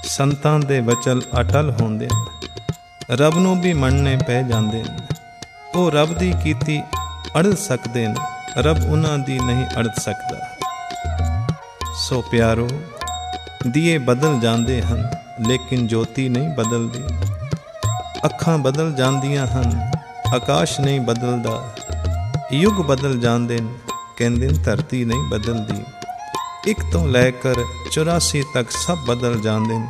ਸੰਤਾਂ ਦੇ ਵਚਨ ਅਟਲ ਹੁੰਦੇ ਨੇ, ਰੱਬ ਨੂੰ ਵੀ ਮੰਨਣੇ ਪੈ ਜਾਂਦੇ ਨੇ। ਉਹ ਰੱਬ ਦੀ ਕੀਤੀ ਅੜ ਸਕਦੇ ਨੇ, ਰੱਬ ਉਹਨਾਂ ਦੀ ਨਹੀਂ ਅੜ ਸਕਦਾ। ਸੋ ਪਿਆਰੋ, ਦੀਏ ਬਦਲ ਜਾਂਦੇ ਹਨ ਲੇਕਿਨ ਜੋਤੀ ਨਹੀਂ ਬਦਲਦੀ। ਅੱਖਾਂ ਬਦਲ ਜਾਂਦੀਆਂ ਹਨ, ਆਕਾਸ਼ ਨਹੀਂ ਬਦਲਦਾ। ਯੁੱਗ ਬਦਲ ਜਾਂਦੇ ਨੇ, ਕਹਿੰਦੇ ਨੇ ਧਰਤੀ ਨਹੀਂ ਬਦਲਦੀ। 1 ਤੋਂ ਲੈ ਕਰ 84 ਤੱਕ ਸਭ ਬਦਲ ਜਾਂਦੇ ਨੇ,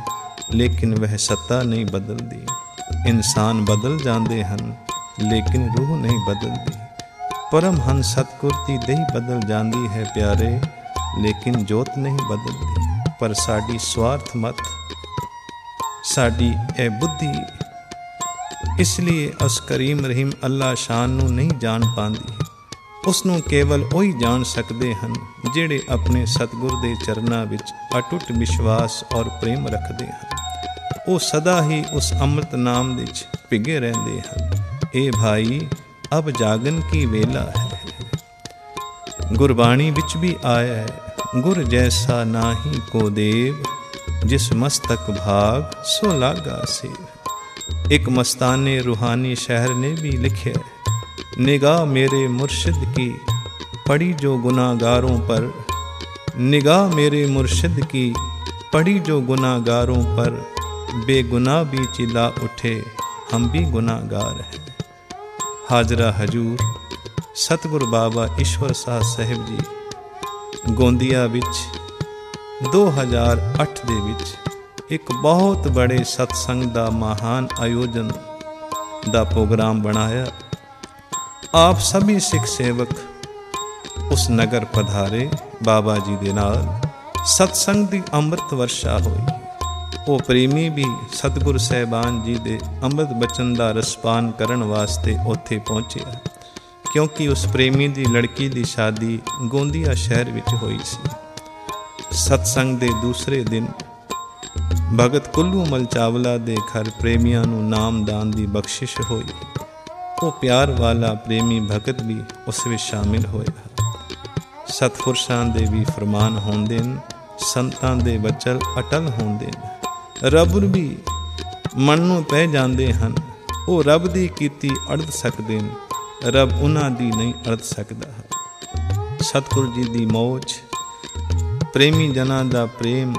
ਲੇਕਿਨ ਵਹ ਸੱਤਾ ਨਹੀਂ ਬਦਲਦੀ। ਇਨਸਾਨ ਬਦਲ ਜਾਂਦੇ ਹਨ ਲੇਕਿਨ ਰੂਹ ਨਹੀਂ ਬਦਲਦੀ। ਪਰਮਹੰਸ ਸਤਿਗੁਰ ਦੀ ਦੇਹ ਬਦਲ ਜਾਂਦੀ ਹੈ ਪਿਆਰੇ, ਲੇਕਿਨ ਜੋਤ ਨਹੀਂ ਬਦਲਦੀ। ਪਰ ਸਾਡੀ ਸਵਾਰਥ ਮਤ, ਸਾਡੀ ਇਹ ਬੁੱਧੀ ਇਸ ਲਈ ਉਸ ਕਰੀਮ ਰਹੀਮ ਅੱਲਾ ਸ਼ਾਨ ਨੂੰ ਨਹੀਂ ਜਾਣ ਪਾਉਂਦੀ। ਉਸ ਨੂੰ ਕੇਵਲ ਉਹੀ ਜਾਣ ਸਕਦੇ ਹਨ ਜਿਹੜੇ ਆਪਣੇ ਸਤਿਗੁਰ ਦੇ ਚਰਨਾਂ ਵਿੱਚ ਅਟੁੱਟ ਵਿਸ਼ਵਾਸ ਔਰ ਪ੍ਰੇਮ ਰੱਖਦੇ ਹਨ। ਉਹ ਸਦਾ ਹੀ ਉਸ ਅੰਮ੍ਰਿਤ ਨਾਮ ਵਿੱਚ ਭਿੱਗੇ ਰਹਿੰਦੇ ਹਨ। ਇਹ ਭਾਈ ਅਬ ਜਾਗਨ ਕੀ ਵੇਲਾ ਹੈ। ਗੁਰਬਾਣੀ ਵਿੱਚ ਵੀ ਆਇਆ ਹੈ, ਗੁਰ ਜੈਸਾ ਨਾਹੀ ਕੋ ਦੇਵ, ਜਿਸ ਮਸਤਕ ਭਾਗ ਸੋ ਲਾਗਾ ਸੇਵ। ਇੱਕ ਮਸਤਾਨੇ रूहानी शहर ने भी लिखे, निगाह मेरे मुर्शिद की पड़ी जो गुनाहगारों पर, निगाह मेरे मुर्शिद की पड़ी जो गुनाहगारों पर, बेगुनाह भी चिल्ला उठे हम भी गुनाहगार हैं। हाजरा हजूर सतगुर बाबा ईश्वर शाह साहिब जी ਗੋਂਦੀਆ ਵਿੱਚ 2008 ਦੇ ਵਿੱਚ ਇੱਕ ਬਹੁਤ ਬੜੇ ਸਤਸੰਗ ਦਾ ਮਹਾਨ ਆਯੋਜਨ ਦਾ ਪ੍ਰੋਗਰਾਮ ਬਣਾਇਆ। ਆਪ ਸਭੀ ਸਿੱਖ ਸੇਵਕ ਉਸ ਨਗਰ ਪਧਾਰੇ। ਬਾਬਾ ਜੀ ਦੇ ਨਾਲ ਸਤਸੰਗ ਦੀ ਅੰਮ੍ਰਿਤ ਵਰਸ਼ਾ ਹੋਈ। ਉਹ ਪ੍ਰੇਮੀ ਵੀ ਸਤਿਗੁਰ ਸਾਹਿਬਾਨ ਜੀ ਦੇ ਅੰਮ੍ਰਿਤ ਬਚਨ ਦਾ ਰਸਪਾਨ ਕਰਨ ਵਾਸਤੇ ਉੱਥੇ ਪਹੁੰਚਿਆ, ਕਿਉਂਕਿ ਉਸ ਪ੍ਰੇਮੀ ਦੀ ਲੜਕੀ ਦੀ ਸ਼ਾਦੀ ਗੋਂਦੀਆ ਸ਼ਹਿਰ ਵਿੱਚ ਹੋਈ ਸੀ। ਸਤਸੰਗ ਦੇ ਦੂਸਰੇ ਦਿਨ ਭਗਤ ਕੁੱਲੂ ਮਲ ਚਾਵਲਾ ਦੇ ਘਰ ਪ੍ਰੇਮੀਆਂ ਨੂੰ ਨਾਮਦਾਨ ਦੀ ਬਖਸ਼ਿਸ਼ ਹੋਈ। ਉਹ ਪਿਆਰ ਵਾਲਾ ਪ੍ਰੇਮੀ ਭਗਤ ਵੀ ਉਸ ਵਿੱਚ ਸ਼ਾਮਿਲ ਹੋਇਆ। ਸਤਪੁਰਸ਼ਾਂ ਦੇ ਵੀ ਫਰਮਾਨ ਹੁੰਦੇ ਨੇ, ਸੰਤਾਂ ਦੇ ਵਚਨ ਅਟਲ ਹੁੰਦੇ ਨੇ, ਰੱਬ ਵੀ ਮਨ ਨੂੰ ਪੈ ਜਾਂਦੇ ਹਨ। ਉਹ ਰੱਬ ਦੀ ਕੀਤੀ ਅੜ ਸਕਦੇ ਨੇ, ਰੱਬ ਉਹਨਾਂ ਦੀ ਨਹੀਂ ਅੜ ਸਕਦਾ। ਸਤਿਗੁਰ ਜੀ ਦੀ ਮੌਜ, ਪ੍ਰੇਮੀ ਜਨਾਂ ਦਾ ਪ੍ਰੇਮ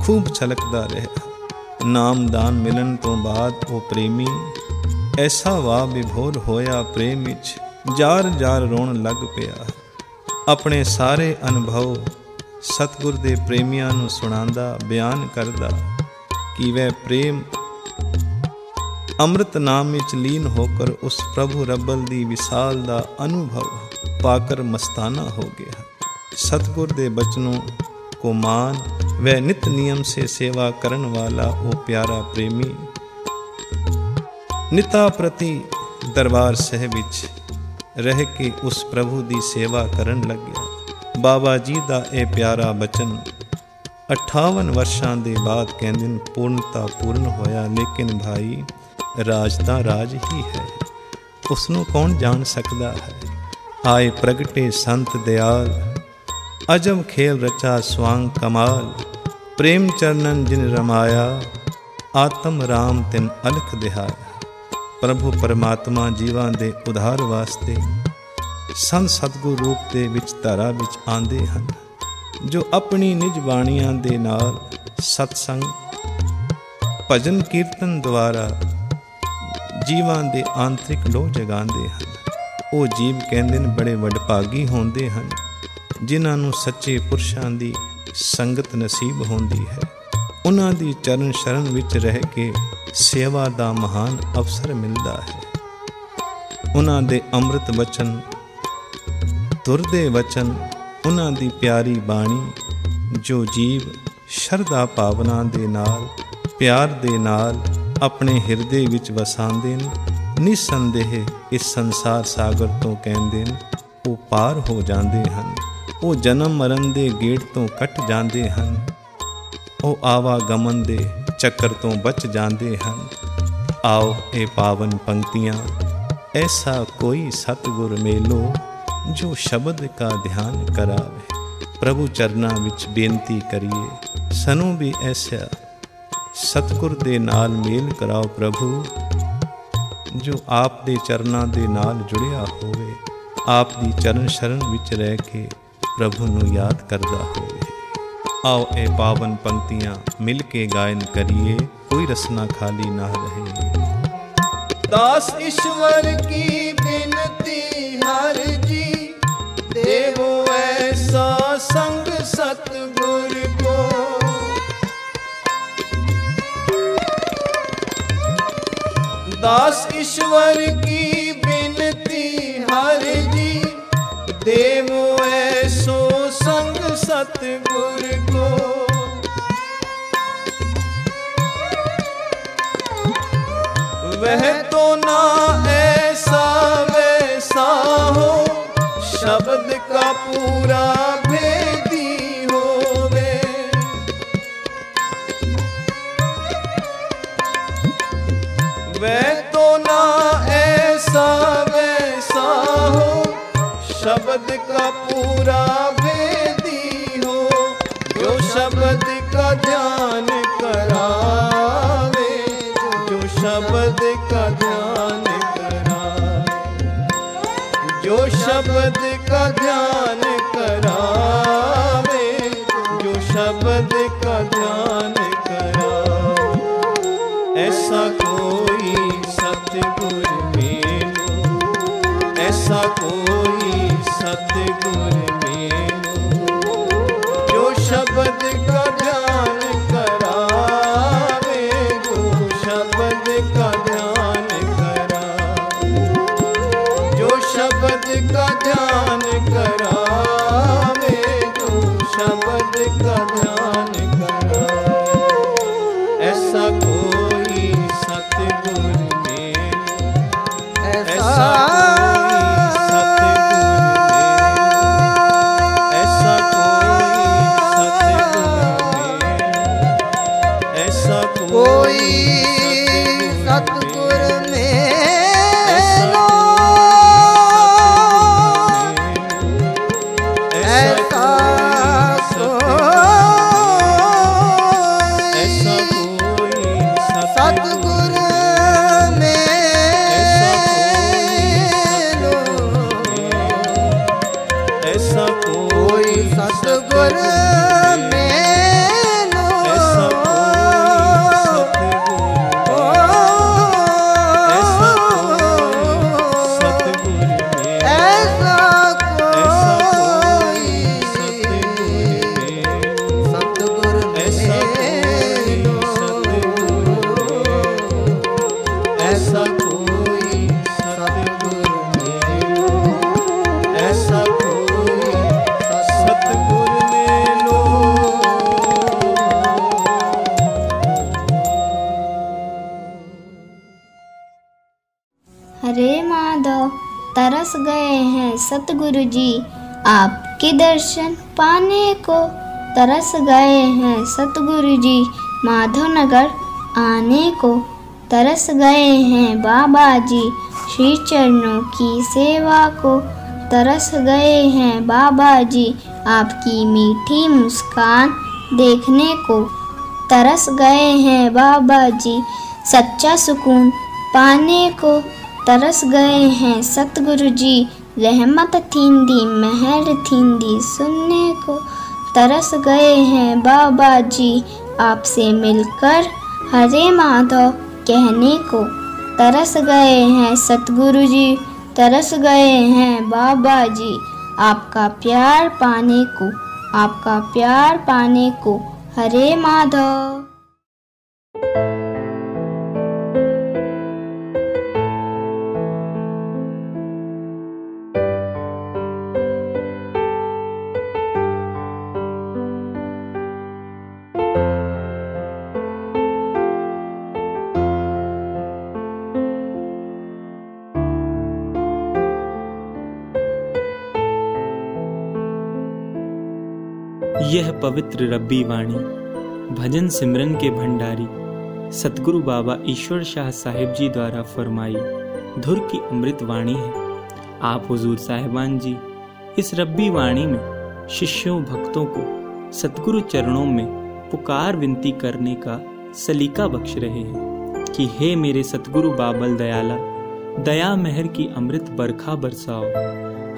ਖੂਬ ਛਲਕਦਾ ਰਿਹਾ। ਨਾਮਦਾਨ ਮਿਲਣ ਤੋਂ ਬਾਅਦ ਉਹ ਪ੍ਰੇਮੀ ਐਸਾ ਵਾਹ ਵਿਭੋਰ ਹੋਇਆ, ਪ੍ਰੇਮ ਵਿੱਚ ਜਾਰ ਜਾਰ ਰੋਣ ਲੱਗ ਪਿਆ। ਆਪਣੇ ਸਾਰੇ ਅਨੁਭਵ ਸਤਿਗੁਰ ਦੇ ਪ੍ਰੇਮੀਆਂ ਨੂੰ ਸੁਣਾਉਂਦਾ, ਬਿਆਨ ਕਰਦਾ ਕਿ ਵह ਪ੍ਰੇਮ ਅੰਮ੍ਰਿਤ ਨਾਮ ਵਿੱਚ ਲੀਨ ਹੋकर ਉਸ ਪ੍ਰਭੂ ਰੱਬਲ ਦੀ ਵਿਸਾਲ ਦਾ ਅਨੁਭਵ ਪਾकर ਮਸਤਾਨਾ ਹੋ ਗਿਆ। सतगुर दे बचनों को मान व नित नियम से सेवा करन वाला वो प्यारा प्रेमी निता प्रति दरबार साहिब विच रह के उस प्रभु दी सेवा करन लग गया। बाबा जी दा ए प्यारा बचन 58 वर्षां दे बाद कहंदे पूर्णता पूर्ण होया। लेकिन भाई राज दा राज ही है, उसनों कौन जान सकता है। आए प्रगटे संत दयाल अजब खेल रचा स्वांग कमाल। प्रेम चरणन जिन रमाया आत्म राम तिन अलख दिहाया। प्रभु परमात्मा जीवां दे उधार वास्ते संत सतगुर रूप दे विच धारा विच आंदे हन। जो अपनी निज बाणियां दे नाल सत्संग भजन कीर्तन द्वारा जीवां दे आंतरिक लोह जगांदे हन। ਉਹ ਜੀਵ ਕਹਿੰਦੇ ਨੇ ਬੜੇ ਵਡਭਾਗੀ ਹੁੰਦੇ ਹਨ ਜਿਨ੍ਹਾਂ ਨੂੰ ਸੱਚੇ ਪੁਰਸ਼ਾਂ ਦੀ ਸੰਗਤ ਨਸੀਬ ਹੁੰਦੀ ਹੈ। ਉਹਨਾਂ ਦੀ ਚਰਨ ਸ਼ਰਨ ਵਿੱਚ ਰਹਿ ਕੇ ਸੇਵਾ ਦਾ ਮਹਾਨ ਅਵਸਰ ਮਿਲਦਾ ਹੈ। ਉਹਨਾਂ ਦੇ ਅੰਮ੍ਰਿਤ ਬਚਨ, ਤੁਰਦੇ ਵਚਨ, ਉਹਨਾਂ ਦੀ ਪਿਆਰੀ ਬਾਣੀ ਜੋ ਜੀਵ ਸ਼ਰਧਾ ਭਾਵਨਾ ਦੇ ਨਾਲ, ਪਿਆਰ ਦੇ ਨਾਲ ਆਪਣੇ ਹਿਰਦੇ ਵਿੱਚ ਵਸਾਉਂਦੇ ਨੇ, ਨਿਸੰਦੇਹ ਇਸ ਸੰਸਾਰ ਸਾਗਰ ਤੋਂ ਕਹਿੰਦੇ ਨੇ ਉਹ ਪਾਰ ਹੋ ਜਾਂਦੇ ਹਨ। ਉਹ ਜਨਮ ਮਰਨ ਦੇ ਗੇੜ ਤੋਂ ਕੱਟ ਜਾਂਦੇ ਹਨ। ਉਹ ਆਵਾਗਮਨ ਦੇ ਚੱਕਰ ਤੋਂ ਬਚ ਜਾਂਦੇ ਹਨ। ਆਓ ਇਹ ਪਾਵਨ ਪੰਕਤੀਆਂ, ਐਸਾ ਕੋਈ ਸਤਿਗੁਰ ਮੇਲੋ ਜੋ ਸ਼ਬਦ ਕਾ ਧਿਆਨ ਕਰਾਵੇ। ਪ੍ਰਭੂ ਚਰਨਾਂ ਵਿੱਚ ਬੇਨਤੀ ਕਰੀਏ, ਸਾਨੂੰ ਵੀ ਐਸਾ ਸਤਿਗੁਰ ਦੇ ਨਾਲ ਮੇਲ ਕਰਾਓ ਪ੍ਰਭੂ, ਜੋ ਆਪ ਦੇ ਚਰਨਾਂ ਦੇ ਨਾਲ ਜੁੜਿਆ ਹੋਵੇ, ਆਪ ਦੀ ਚਰਨ ਸ਼ਰਨ ਵਿੱਚ ਰਹਿ ਕੇ ਪ੍ਰਭੂ ਨੂੰ ਯਾਦ ਕਰਦਾ ਹੋਵੇ। आओ ए पावन पंक्तियाँ मिल के गायन करिए, कोई रसना खाली ना रहे। दास ईश्वर की बिनती हर जी, देवो ऐसा संग सतगुर को। दास ईश्वर की बिनती हर जी, देवो ऐसो संग सतगुर को। वह तो ना ऐसा वैसा हो, शब्द का पूरा भेदी होवे। वह तो ना ऐसा वैसा हो, शब्द का पूरा भेदी हो। जो शब्द का ध्यान करावे, जो शब्द का ध्यान करावे, जो शब्द का ध्यान करावे, जो शब्द का ध्यान करावे। ऐसा कोई सतगुर मेलो, ऐसा कोई सतगुर मेलो, जो शब्द का ध्यान करावे, जो शब्द का ध्यान करावे, जो शब्द का ध्यान करावे, जो शब्द का ध्यान करावे। ऐसा कोई सतगुर मेलो, ऐसा तरस गए हैं सतगुरु जी आपके दर्शन पाने को। तरस गए हैं सतगुरु जी माधवनगर आने को। तरस गए हैं बाबा जी श्री चरणों की सेवा को। तरस गए हैं बाबा जी आपकी मीठी मुस्कान देखने को। तरस गए हैं बाबा जी सच्चा सुकून पाने को। तरस गए हैं सतगुरु जी रहमत थींदी महर थींदी सुनने को। तरस गए हैं बाबा जी आपसे मिलकर, हरे माधव कहने को। तरस गए हैं सतगुरु जी, तरस गए हैं बाबा जी आपका प्यार पाने को, आपका प्यार पाने को, हरे माधव। यह पवित्र रब्बी वाणी भजन सिमरन के भंडारी सतगुरु बाबा ईश्वर शाह साहिब जी द्वारा फरमाई धुर की अमृत वाणी है। आप हुजूर साहिबान जी इस रब्बी वाणी में शिष्यों भक्तों को सतगुरु चरणों में पुकार विनती करने का सलीका बख्श रहे हैं कि हे मेरे सतगुरु बाबल दयाला, दया मेहर की अमृत बरखा बरसाओ,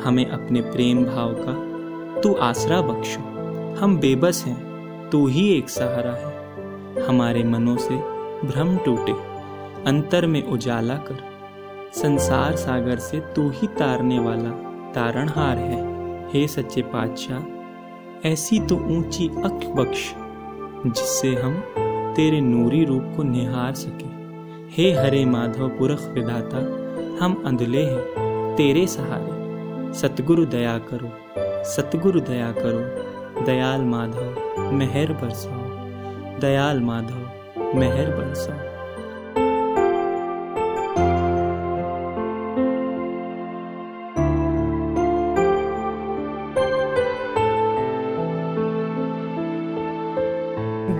हमें अपने प्रेम भाव का तू आसरा बख्शो। हम बेबस हैं, तू ही एक सहारा है, हमारे मनों से भ्रम टूटे, अंतर में उजाला कर, संसार सागर से तू ही तारने वाला तारणहार है। हे सच्चे पातशाह, ऐसी तो ऊंची अख बख्श जिससे हम तेरे नूरी रूप को निहार सके। हे हरे माधव पुरख विधाता, हम अंधले हैं तेरे सहारे, सतगुरु दया करो, सतगुरु दया करो, दयाल माधव मेहर बरसाओ, दयाल माधव मेहर बरसाओ।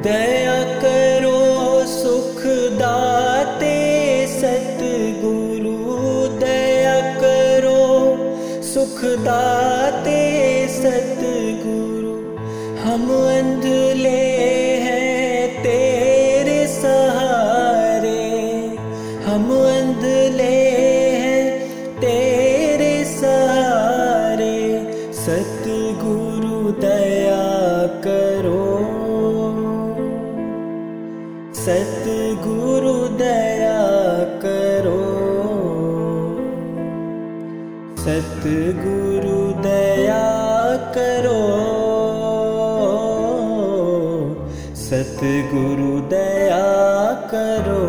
दया करो सुख दाते सतगुरु, दया करो सुख दाते सतगुरु, हम अंधले हैं तेरे सहारे, हम अंधले हैं तेरे सहारे, सतगुरु दया करो, सतगुरु दया करो, सतगुरु दया करो, सतगुरु दया करो।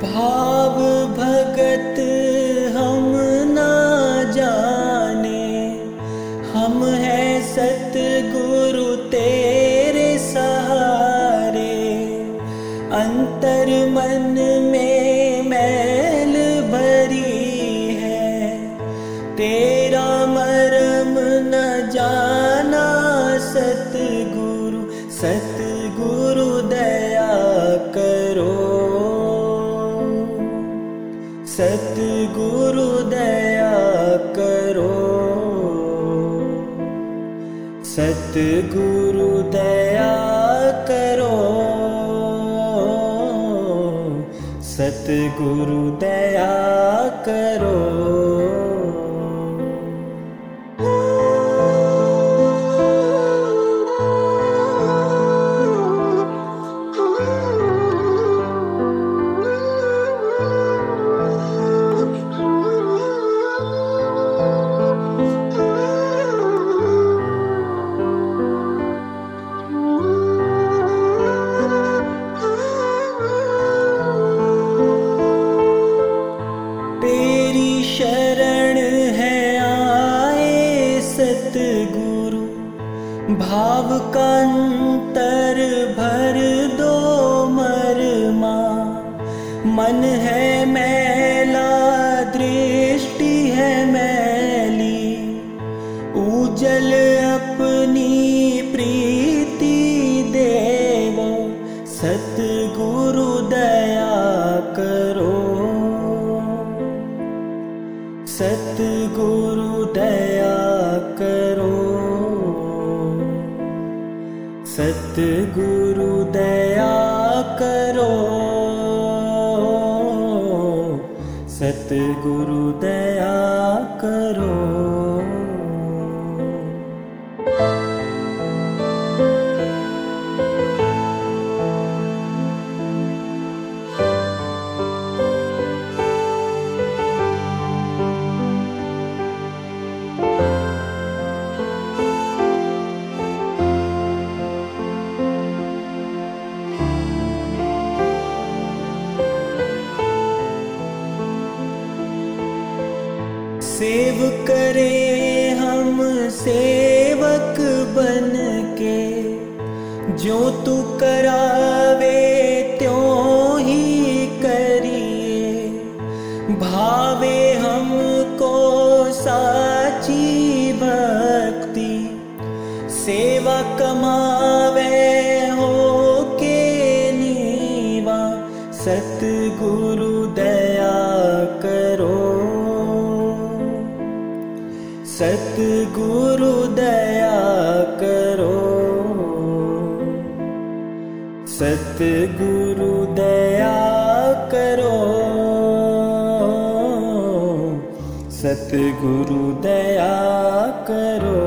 भाव भगत हम ना जाने, हम हैं सतगुरु तेरे सहारे, अंतर मन में मैल भरी है, तेरा मरम न जाना सतगुरु, सतगुरु दया करो, सतगुरु दया करो, सतगुरु दया करो, सतगुरु दया करो। भाव का अंतर भर दो मरमा, मन है मैला दृष्टि है मैली, उजल अपनी प्रीति दे सतगुरु दया करो, सतगुरु दया करो, सतगुरु दया करो। सेव करें हम सेवक बन के, जो तू करावे त्यों ही करिए। भावे हमको साची भक्ति, सेवा कमावे हो के नीवा। सतगुरु दया करो, सतगुरु दया करो, सतगुरु दया करो, सतगुरु दया करो।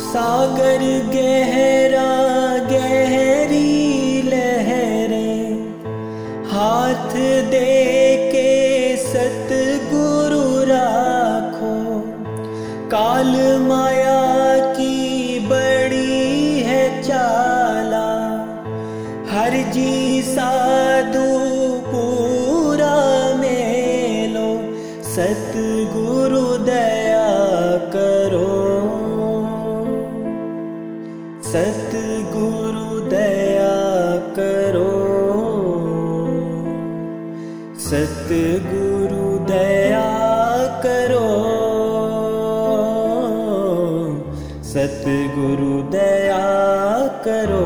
सागर गहरा गहरी लहरें, हाथ दे के सतगुरु राखो। काल माया की बड़ी है चाला, हर जी साधु पूरा मेलो। सतगुरु दया करो, सतगुरु दया करो, सतगुरु दया करो, सतगुरु दया करो।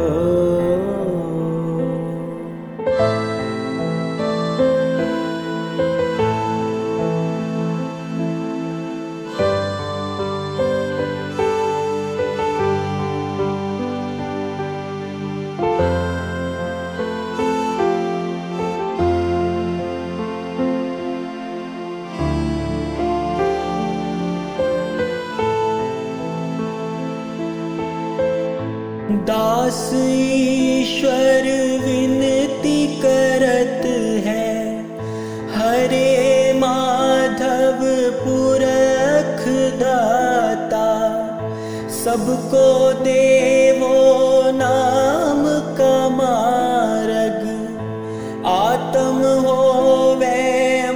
दास ईश्वर विनती करत है, हरे माधव पुरख दाता। सबको देवो नाम का मार्ग, आत्म होवे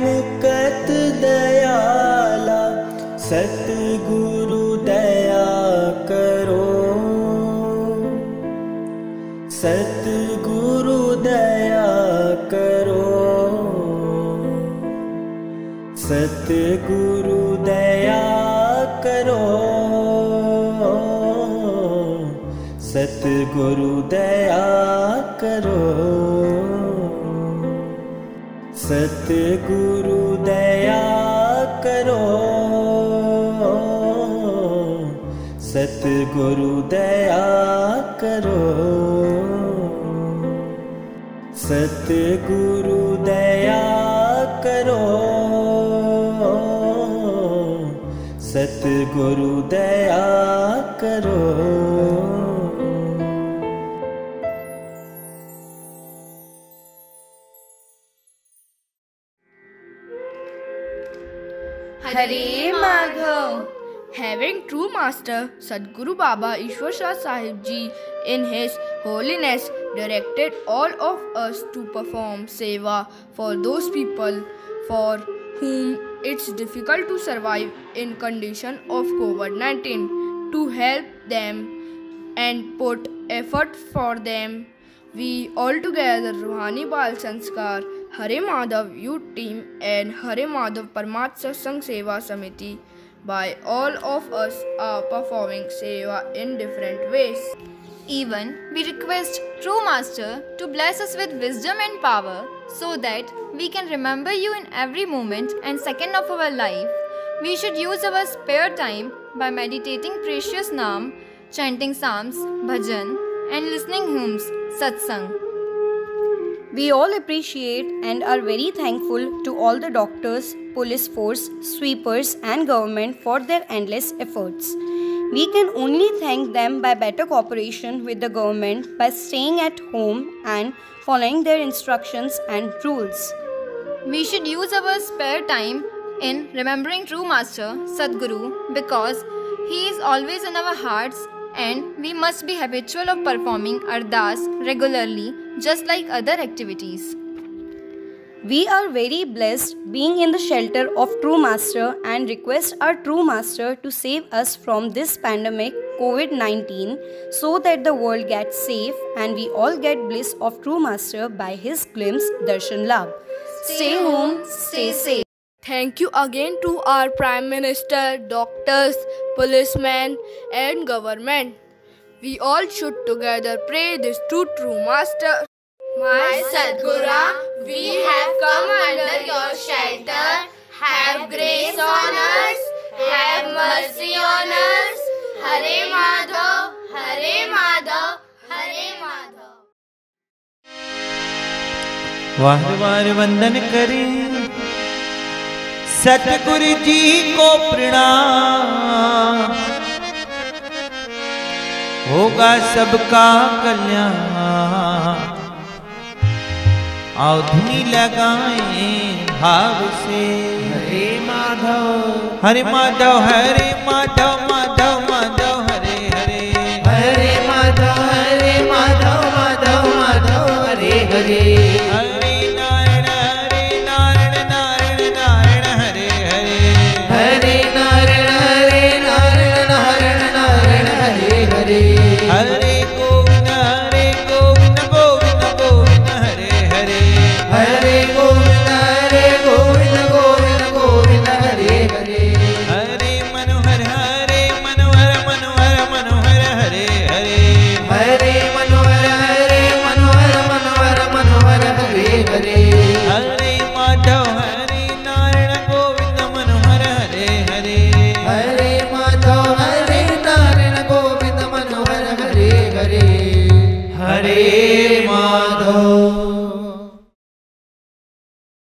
मुकत दयाला। सतगुरु दया करो, सतगुरु दया करो, सतगुरु दया करो, सतगुरु दया करो, सतगुरु दया करो, सतगुरु दया करो, सतगुरु दया करो, सतगुरु दया करो। Hare Madhav. Having true master Sadguru Baba Ishwar Shah Sahib Ji in his holiness directed all of us to perform seva for those people for whom it's difficult to survive in condition of COVID-19, to help them and put effort for them. We all together, Ruhani Bal Sanskar, Hare Madhav Youth Team and Hare Madhav Parmat Satsang Seva Samiti, by all of us are performing seva in different ways. Even we request True Master to bless us with wisdom and power so that we can remember you in every moment and second of our life. We should use our spare time by meditating precious Naam, chanting Psalms, Bhajan and listening hymns, Satsang. We all appreciate and are very thankful to all the doctors, police force, sweepers and government for their endless efforts. We can only thank them by better cooperation with the government by staying at home and following their instructions and rules. We should use our spare time in remembering True Master, Sadguru, because he is always in our hearts and we must be habitual of performing Ardas regularly just like other activities. We are very blessed being in the shelter of True Master and request our True Master to save us from this pandemic COVID-19 so that the world gets safe and we all get bliss of True Master by his glimpse Darshan Labh. Stay home, stay safe. Thank you again to our Prime Minister, doctors, policemen and government. We all should together pray this to True Master. My Sadguru, we have come under your shelter. Have grace on us, have mercy on us. Hare Madhav, Hare Madhav, Hare Madhav. बार बार वंदन करें सतगुरु जी को प्रणाम, होगा सबका कल्याण। आओ धुनी लगाएं भाव से, हरे माधव हरे माधव हरे माधव माधव माधव हरे हरे, हरे माधव माधव माधव हरे हरे, हरे नारायण नारायण नारायण हरे हरे, हरे नारायण नारायण नारायण हरे हरे, हरे गोविंद गोविंद गोविंद हरे हरे, हरे गोविंद गोविंद गोविंद हरे हरे, हरे मनोहर मनोहर मनोहर हरे हरे, हरे मनोहर मनोहर हरे हरे, हरे माधव हरे नारायण गोविंद मनोहर हरे हरे, हरे माधव हरे नारायण गोविंद मनोहर हरे हरे, हरे माधव